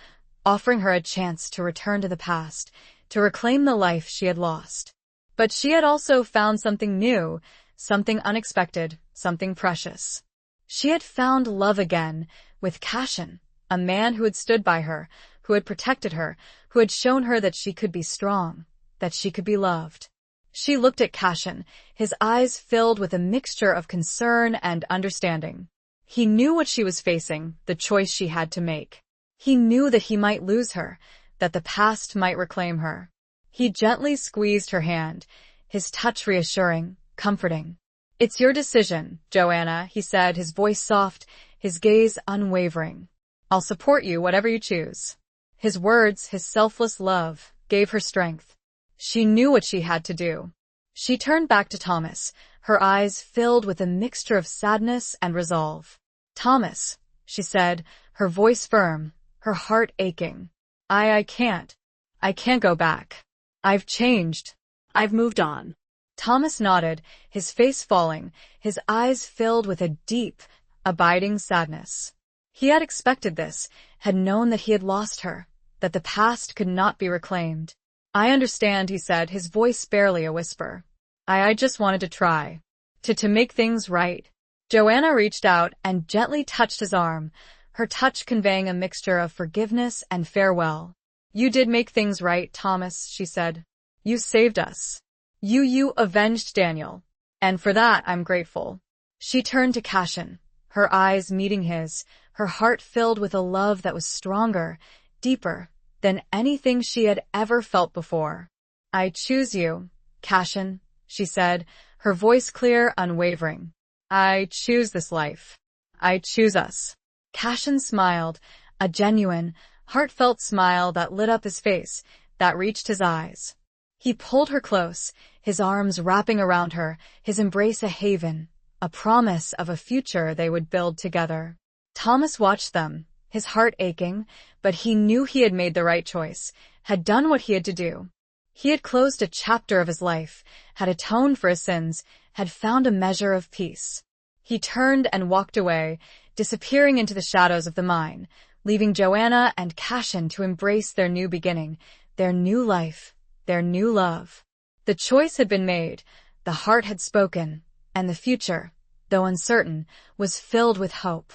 offering her a chance to return to the past, to reclaim the life she had lost. But she had also found something new, something unexpected, something precious. She had found love again, with Cashin, a man who had stood by her, who had protected her, who had shown her that she could be strong, that she could be loved. She looked at Cashin, his eyes filled with a mixture of concern and understanding. He knew what she was facing, the choice she had to make. He knew that he might lose her, that the past might reclaim her. He gently squeezed her hand, his touch reassuring, comforting. "It's your decision, Joanna," he said, his voice soft, his gaze unwavering. "I'll support you, whatever you choose." His words, his selfless love, gave her strength. She knew what she had to do. She turned back to Thomas, her eyes filled with a mixture of sadness and resolve. "Thomas," she said, her voice firm, her heart aching. I can't go back. I've changed. I've moved on." Thomas nodded, his face falling, his eyes filled with a deep, abiding sadness. He had expected this, had known that he had lost her, that the past could not be reclaimed. "I understand," he said, his voice barely a whisper. I just wanted to try. To make things right." Joanna reached out and gently touched his arm, her touch conveying a mixture of forgiveness and farewell. "You did make things right, Thomas," she said. "You saved us. You avenged Daniel. And for that, I'm grateful." She turned to Cashin, her eyes meeting his, her heart filled with a love that was stronger, deeper, than anything she had ever felt before. "I choose you, Cashin," she said, her voice clear, unwavering. "I choose this life. I choose us." Cashin smiled, a genuine, heartfelt smile that lit up his face, that reached his eyes. He pulled her close, his arms wrapping around her, his embrace a haven, a promise of a future they would build together. Thomas watched them, his heart aching, but he knew he had made the right choice, had done what he had to do. He had closed a chapter of his life, had atoned for his sins, had found a measure of peace. He turned and walked away, disappearing into the shadows of the mine, leaving Joanna and Cashin to embrace their new beginning, their new life, their new love. The choice had been made, the heart had spoken, and the future, though uncertain, was filled with hope.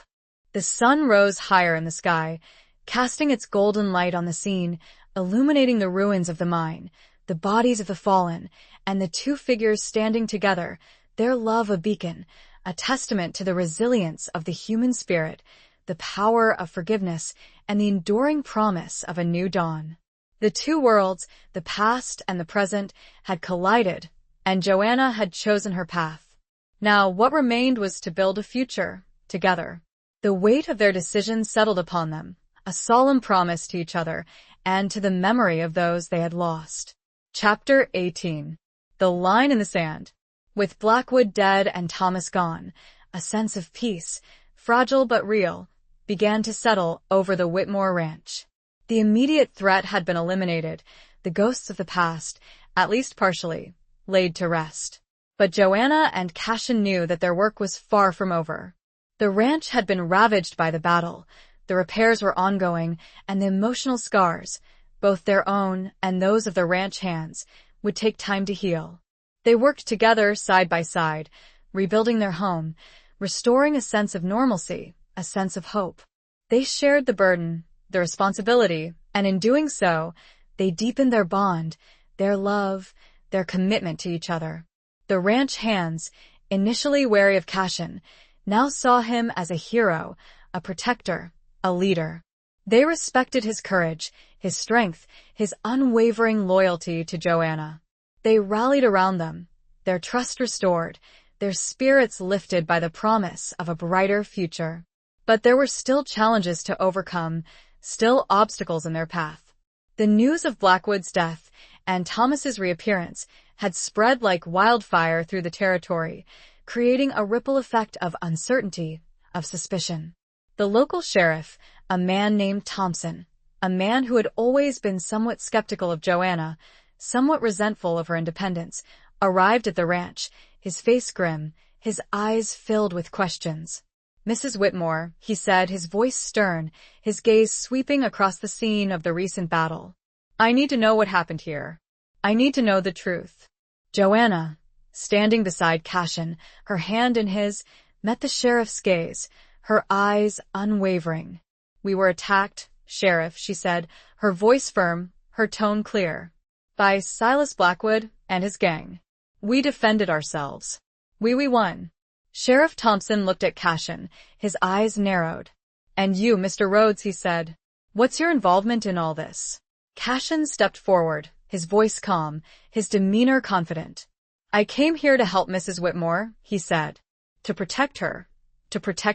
The sun rose higher in the sky, casting its golden light on the scene, illuminating the ruins of the mine, the bodies of the fallen, and the two figures standing together, their love a beacon, a testament to the resilience of the human spirit, the power of forgiveness, and the enduring promise of a new dawn. The two worlds, the past and the present, had collided, and Joanna had chosen her path. Now, what remained was to build a future, together. The weight of their decision settled upon them, a solemn promise to each other, and to the memory of those they had lost. Chapter 18. The Line in the Sand. With Blackwood dead and Thomas gone, a sense of peace, fragile but real, began to settle over the Whitmore ranch. The immediate threat had been eliminated, the ghosts of the past, at least partially, laid to rest. But Joanna and Cashin knew that their work was far from over. The ranch had been ravaged by the battle, the repairs were ongoing, and the emotional scars, both their own and those of the ranch hands, would take time to heal. They worked together side by side, rebuilding their home, restoring a sense of normalcy, a sense of hope. They shared the burden, the responsibility, and in doing so, they deepened their bond, their love, their commitment to each other. The ranch hands, initially wary of Cashin, now saw him as a hero, a protector, a leader. They respected his courage, his strength, his unwavering loyalty to Joanna. They rallied around them, their trust restored, their spirits lifted by the promise of a brighter future. But there were still challenges to overcome, still obstacles in their path. The news of Blackwood's death and Thomas's reappearance had spread like wildfire through the territory, creating a ripple effect of uncertainty, of suspicion. The local sheriff, a man named Thompson, a man who had always been somewhat skeptical of Joanna, somewhat resentful of her independence, arrived at the ranch, his face grim, his eyes filled with questions. "Mrs. Whitmore," he said, his voice stern, his gaze sweeping across the scene of the recent battle. "I need to know what happened here. I need to know the truth." Joanna, standing beside Cashin, her hand in his, met the sheriff's gaze, her eyes unwavering. "We were attacked, Sheriff," she said, her voice firm, her tone clear. "By Silas Blackwood and his gang. We defended ourselves. We won." Sheriff Thompson looked at Cashin, his eyes narrowed. "And you, Mr. Rhodes," he said. "What's your involvement in all this?" Cashin stepped forward, his voice calm, his demeanor confident. "I came here to help Mrs. Whitmore," he said. "To protect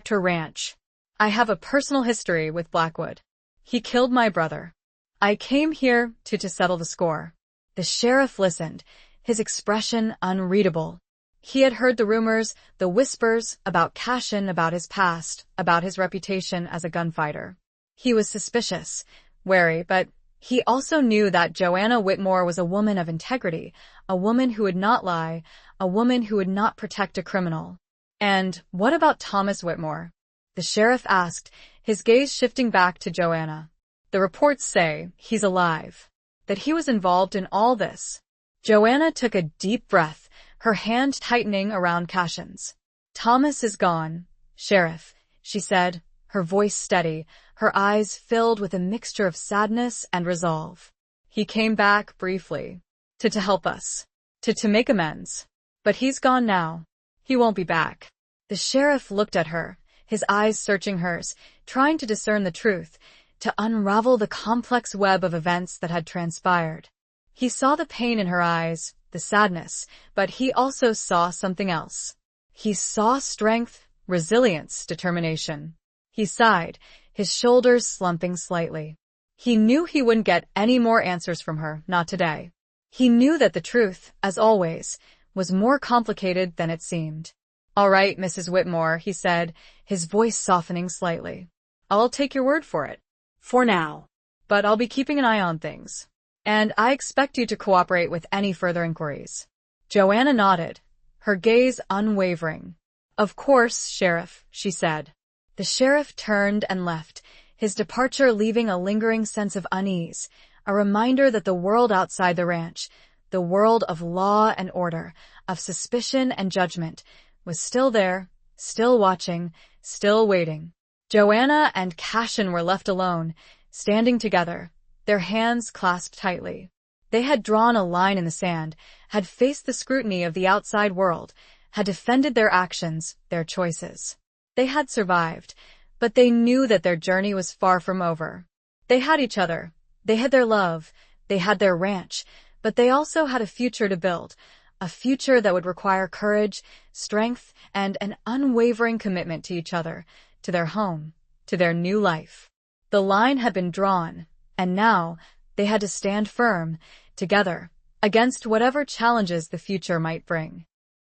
her ranch. I have a personal history with Blackwood. He killed my brother. I came here to settle the score." The sheriff listened, his expression unreadable. He had heard the rumors, the whispers about Cashin, about his past, about his reputation as a gunfighter. He was suspicious, wary, but he also knew that Joanna Whitmore was a woman of integrity, a woman who would not lie, a woman who would not protect a criminal. "And what about Thomas Whitmore?" the sheriff asked, his gaze shifting back to Joanna. "The reports say he's alive, that he was involved in all this." Joanna took a deep breath, her hand tightening around Cashin's. "Thomas is gone, Sheriff," she said, her voice steady, her eyes filled with a mixture of sadness and resolve. "He came back briefly, to help us, to make amends. But he's gone now. He won't be back." The sheriff looked at her, his eyes searching hers, trying to discern the truth, to unravel the complex web of events that had transpired. He saw the pain in her eyes, the sadness, but he also saw something else. He saw strength, resilience, determination. He sighed, his shoulders slumping slightly. He knew he wouldn't get any more answers from her, not today. He knew that the truth, as always, was more complicated than it seemed. "All right, Mrs. Whitmore," he said, his voice softening slightly. "I'll take your word for it. For now. But I'll be keeping an eye on things. And I expect you to cooperate with any further inquiries." Joanna nodded, her gaze unwavering. Of course, Sheriff, she said. The sheriff turned and left, his departure leaving a lingering sense of unease, a reminder that the world outside the ranch, the world of law and order, of suspicion and judgment, was still there, still watching, still waiting. Joanna and Cashin were left alone, standing together, their hands clasped tightly. They had drawn a line in the sand, had faced the scrutiny of the outside world, had defended their actions, their choices. They had survived, but they knew that their journey was far from over. They had each other, they had their love, they had their ranch, but they also had a future to build, a future that would require courage, strength, and an unwavering commitment to each other, to their home, to their new life. The line had been drawn, and now they had to stand firm, together, against whatever challenges the future might bring.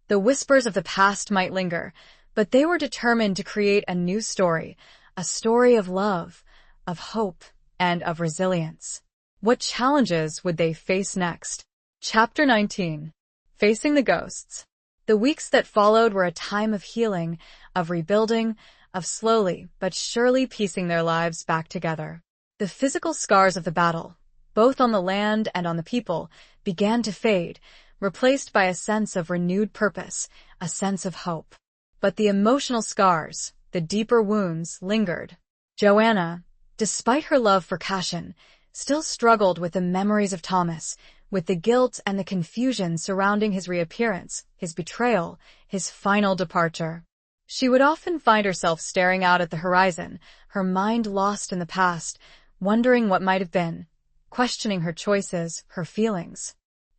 The whispers of the past might linger, but they were determined to create a new story, a story of love, of hope, and of resilience. What challenges would they face next? Chapter 19. Facing the Ghosts. The weeks that followed were a time of healing, of rebuilding, of slowly but surely piecing their lives back together. The physical scars of the battle, both on the land and on the people, began to fade, replaced by a sense of renewed purpose, a sense of hope. But the emotional scars, the deeper wounds, lingered. Joanna, despite her love for Cashin, still struggled with the memories of Thomas, with the guilt and the confusion surrounding his reappearance, his betrayal, his final departure. She would often find herself staring out at the horizon, her mind lost in the past, wondering what might have been, questioning her choices, her feelings.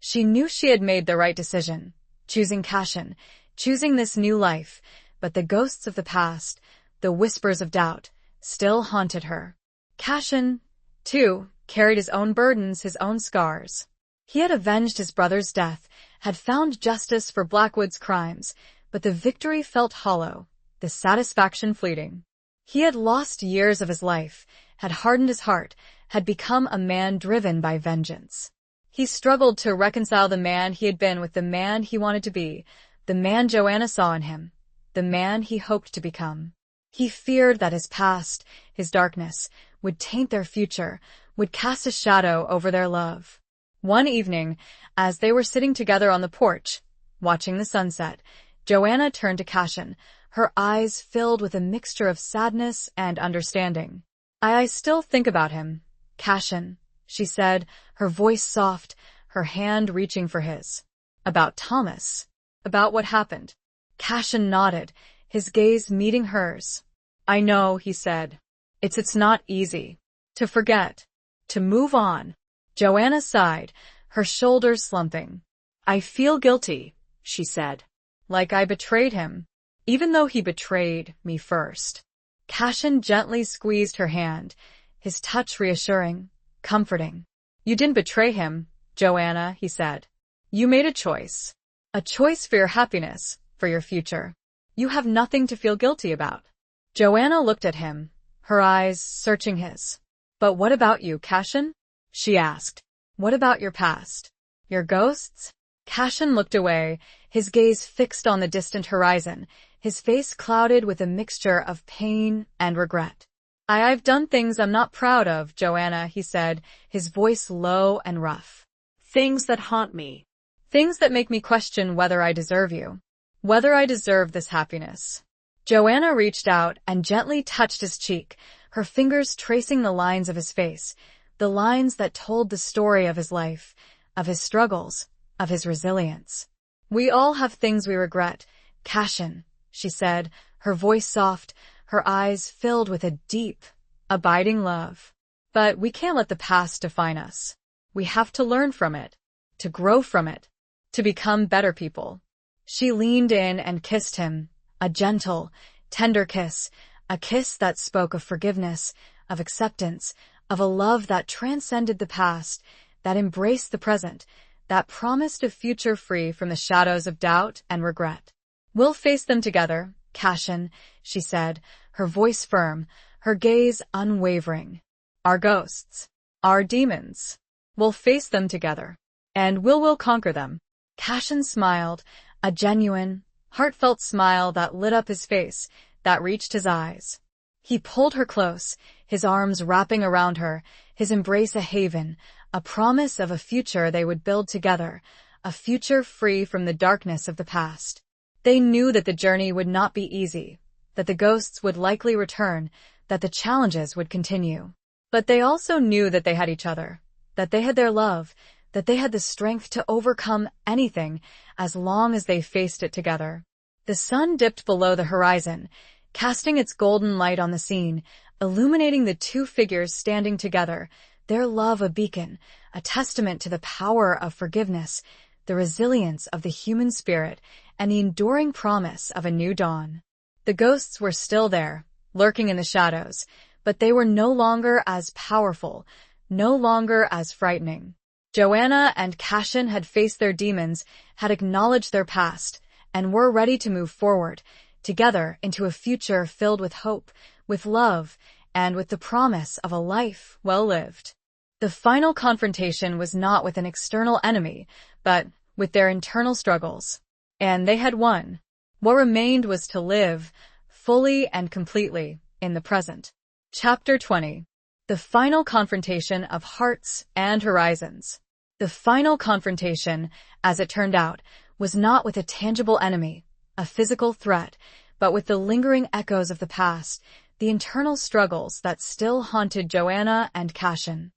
She knew she had made the right decision, choosing Cashin, choosing this new life, but the ghosts of the past, the whispers of doubt, still haunted her. Cashin, too, carried his own burdens, his own scars. He had avenged his brother's death, had found justice for Blackwood's crimes, but the victory felt hollow, the satisfaction fleeting. He had lost years of his life, had hardened his heart, had become a man driven by vengeance. He struggled to reconcile the man he had been with the man he wanted to be, the man Joanna saw in him, the man he hoped to become. He feared that his past, his darkness, would taint their future, would cast a shadow over their love. One evening, as they were sitting together on the porch, watching the sunset, Joanna turned to Cashin, her eyes filled with a mixture of sadness and understanding. I still think about him, Cashin, she said, her voice soft, her hand reaching for his. About Thomas. About what happened. Cashin nodded, his gaze meeting hers. I know, he said. It's not easy. To forget. To move on. Joanna sighed, her shoulders slumping. I feel guilty, she said. Like I betrayed him. Even though he betrayed me first. Cashin gently squeezed her hand, his touch reassuring, comforting. You didn't betray him, Joanna, he said. You made a choice. A choice for your happiness, for your future. You have nothing to feel guilty about. Joanna looked at him, her eyes searching his. But what about you, Cashin? She asked. What about your past? Your ghosts? Cashin looked away, his gaze fixed on the distant horizon, his face clouded with a mixture of pain and regret. I've done things I'm not proud of, Joanna, he said, his voice low and rough. Things that haunt me. Things that make me question whether I deserve you. Whether I deserve this happiness. Joanna reached out and gently touched his cheek, her fingers tracing the lines of his face, the lines that told the story of his life, of his struggles, of his resilience. We all have things we regret, Cashin, she said, her voice soft, her eyes filled with a deep, abiding love. But we can't let the past define us. We have to learn from it, to grow from it, to become better people. She leaned in and kissed him, a gentle, tender kiss, a kiss that spoke of forgiveness, of acceptance, of a love that transcended the past, that embraced the present, that promised a future free from the shadows of doubt and regret. We'll face them together, Cashin, she said, her voice firm, her gaze unwavering. Our ghosts, our demons. We'll face them together. And we'll conquer them. Cashin smiled, a genuine, heartfelt smile that lit up his face, that reached his eyes. He pulled her close, his arms wrapping around her, his embrace a haven, a promise of a future they would build together, a future free from the darkness of the past. They knew that the journey would not be easy, that the ghosts would likely return, that the challenges would continue. But they also knew that they had each other, that they had their love, that they had the strength to overcome anything as long as they faced it together. The sun dipped below the horizon, casting its golden light on the scene, illuminating the two figures standing together, their love a beacon, a testament to the power of forgiveness, the resilience of the human spirit, and the enduring promise of a new dawn. The ghosts were still there, lurking in the shadows, but they were no longer as powerful, no longer as frightening. Joanna and Cashin had faced their demons, had acknowledged their past, and were ready to move forward, together into a future filled with hope, with love, and with the promise of a life well lived. The final confrontation was not with an external enemy, but with their internal struggles. And they had won. What remained was to live, fully and completely, in the present. Chapter 20. The final confrontation of hearts and horizons. The final confrontation, as it turned out, was not with a tangible enemy, a physical threat, but with the lingering echoes of the past, the internal struggles that still haunted Joanna and Cashin.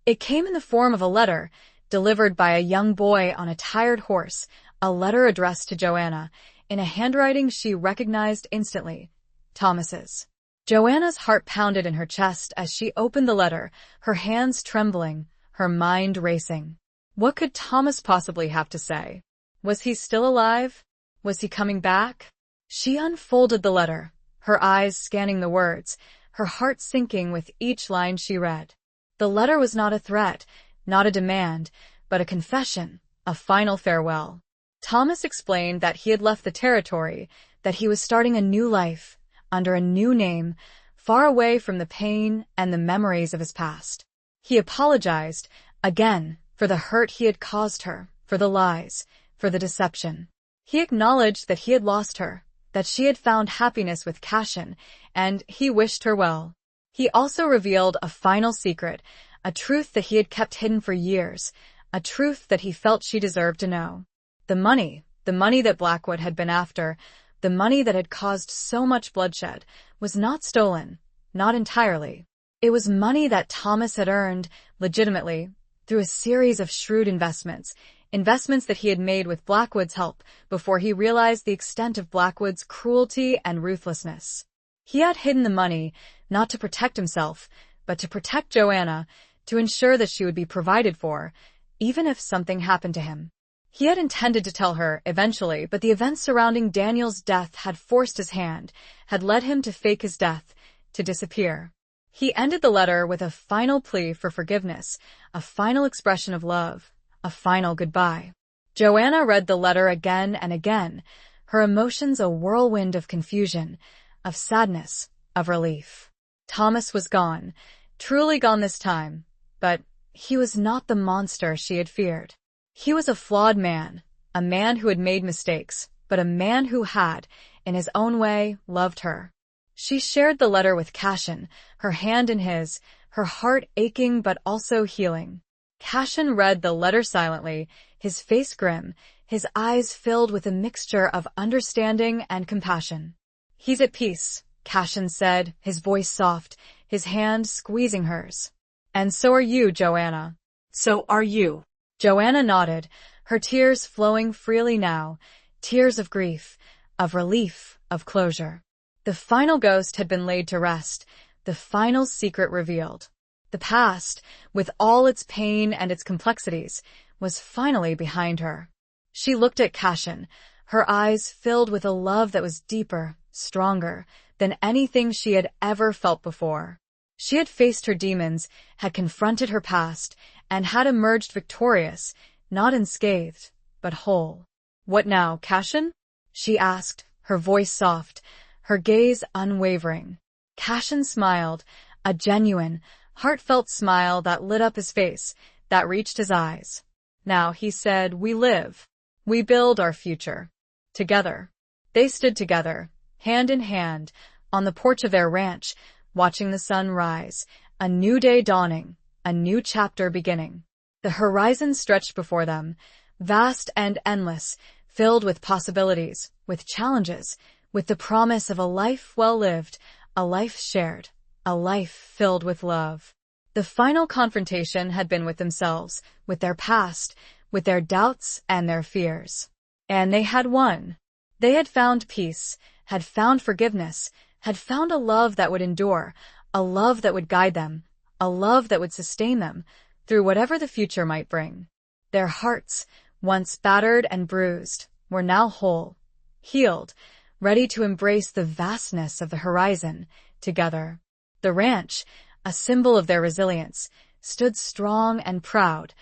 It came in the form of a letter, delivered by a young boy on a tired horse, a letter addressed to Joanna, in a handwriting she recognized instantly, Thomas's. Joanna's heart pounded in her chest as she opened the letter, her hands trembling, her mind racing. What could Thomas possibly have to say? Was he still alive? Was he coming back? She unfolded the letter, her eyes scanning the words, her heart sinking with each line she read. The letter was not a threat, not a demand, but a confession, a final farewell. Thomas explained that he had left the territory, that he was starting a new life, under a new name, far away from the pain and the memories of his past. He apologized, again, for the hurt he had caused her, for the lies, for the deception. He acknowledged that he had lost her, that she had found happiness with Cashin, and he wished her well. He also revealed a final secret, a truth that he had kept hidden for years, a truth that he felt she deserved to know. The money that Blackwood had been after, the money that had caused so much bloodshed, was not stolen, not entirely. It was money that Thomas had earned, legitimately, through a series of shrewd investments that he had made with Blackwood's help before he realized the extent of Blackwood's cruelty and ruthlessness. He had hidden the money, not to protect himself, but to protect Joanna, to ensure that she would be provided for, even if something happened to him. He had intended to tell her, eventually, but the events surrounding Daniel's death had forced his hand, had led him to fake his death, to disappear. He ended the letter with a final plea for forgiveness, a final expression of love, a final goodbye. Joanna read the letter again and again, her emotions a whirlwind of confusion, of sadness, of relief. Thomas was gone, truly gone this time, but he was not the monster she had feared. He was a flawed man, a man who had made mistakes, but a man who had, in his own way, loved her. She shared the letter with Cashin, her hand in his, her heart aching but also healing. Cashin read the letter silently, his face grim, his eyes filled with a mixture of understanding and compassion. "He's at peace," Cashin said, his voice soft, his hand squeezing hers. "And so are you, Joanna." "So are you." Joanna nodded, her tears flowing freely now, tears of grief, of relief, of closure. The final ghost had been laid to rest, the final secret revealed. The past, with all its pain and its complexities, was finally behind her. She looked at Cashin, her eyes filled with a love that was deeper, stronger, than anything she had ever felt before. She had faced her demons, had confronted her past, and had emerged victorious, not unscathed, but whole. "What now, Cashin?" she asked, her voice soft, her gaze unwavering. Cashin smiled, a genuine, heartfelt smile that lit up his face, that reached his eyes. "Now," he said, "we live. We build our future. Together." They stood together, hand in hand, on the porch of their ranch, watching the sun rise, a new day dawning, a new chapter beginning. The horizon stretched before them, vast and endless, filled with possibilities, with challenges, with the promise of a life well lived, a life shared, a life filled with love. The final confrontation had been with themselves, with their past, with their doubts and their fears. And they had won. They had found peace, had found forgiveness, had found a love that would endure, a love that would guide them, a love that would sustain them through whatever the future might bring. Their hearts, once battered and bruised, were now whole, healed, ready to embrace the vastness of the horizon together. The ranch, a symbol of their resilience, stood strong and proud,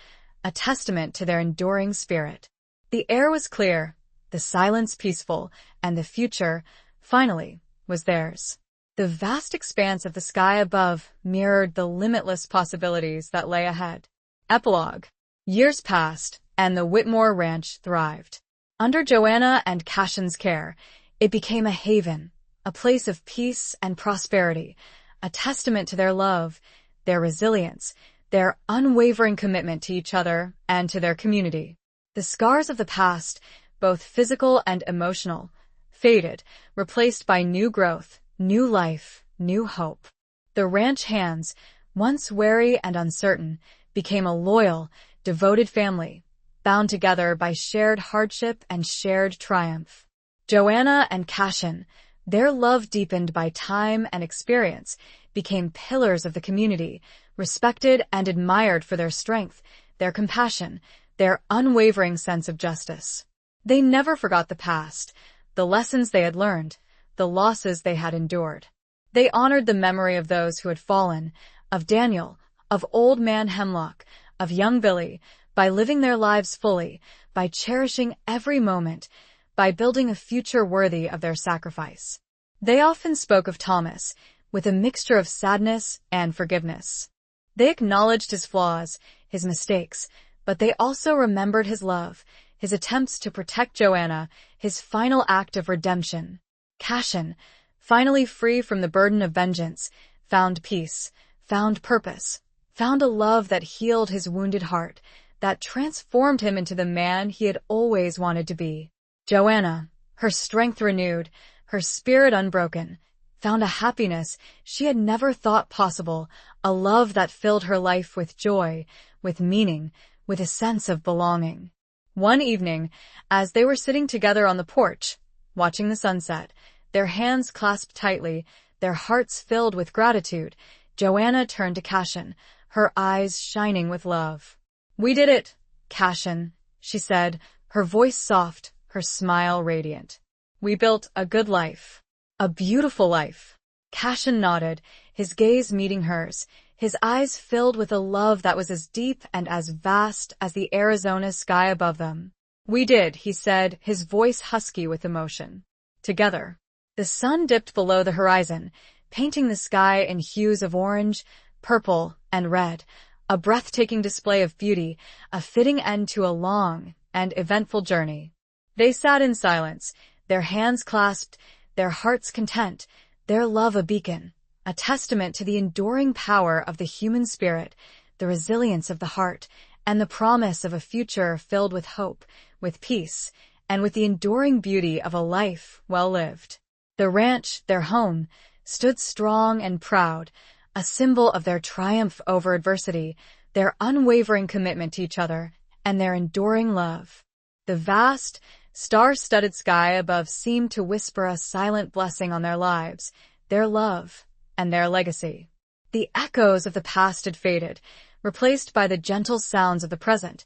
a testament to their enduring spirit. The air was clear, the silence peaceful, and the future, finally, was theirs. The vast expanse of the sky above mirrored the limitless possibilities that lay ahead. Epilogue. Years passed, and the Whitmore Ranch thrived. Under Joanna and Cashin's care, it became a haven, a place of peace and prosperity, a testament to their love, their resilience, their unwavering commitment to each other and to their community. The scars of the past, both physical and emotional, faded, replaced by new growth, new life, new hope. The ranch hands, once wary and uncertain, became a loyal, devoted family, bound together by shared hardship and shared triumph. Joanna and Cashin, their love deepened by time and experience, became pillars of the community, respected and admired for their strength, their compassion, their unwavering sense of justice. They never forgot the past, the lessons they had learned, the losses they had endured. They honored the memory of those who had fallen, of Daniel, of Old Man Hemlock, of young Billy, by living their lives fully, by cherishing every moment, by building a future worthy of their sacrifice. They often spoke of Thomas, with a mixture of sadness and forgiveness. They acknowledged his flaws, his mistakes, but they also remembered his love, his attempts to protect Joanna, his final act of redemption. Cashin, finally free from the burden of vengeance, found peace, found purpose, found a love that healed his wounded heart, that transformed him into the man he had always wanted to be. Joanna, her strength renewed, her spirit unbroken, found a happiness she had never thought possible, a love that filled her life with joy, with meaning, with a sense of belonging. One evening, as they were sitting together on the porch, watching the sunset, their hands clasped tightly, their hearts filled with gratitude, Joanna turned to Cashin, her eyes shining with love. "We did it, Cashin," she said, her voice soft, her smile radiant. "We built a good life. A beautiful life." Cashin nodded, his gaze meeting hers, his eyes filled with a love that was as deep and as vast as the Arizona sky above them. "We did," he said, his voice husky with emotion. Together. The sun dipped below the horizon, painting the sky in hues of orange, purple, and red, a breathtaking display of beauty, a fitting end to a long and eventful journey. They sat in silence, their hands clasped, their hearts content, their love a beacon, a testament to the enduring power of the human spirit, the resilience of the heart, and the promise of a future filled with hope, with peace, and with the enduring beauty of a life well lived. The ranch, their home, stood strong and proud, a symbol of their triumph over adversity, their unwavering commitment to each other, and their enduring love. The vast, star-studded sky above seemed to whisper a silent blessing on their lives, their love, and their legacy. The echoes of the past had faded, replaced by the gentle sounds of the present,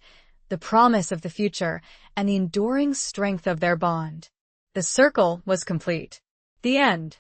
the promise of the future, and the enduring strength of their bond. The circle was complete. The end.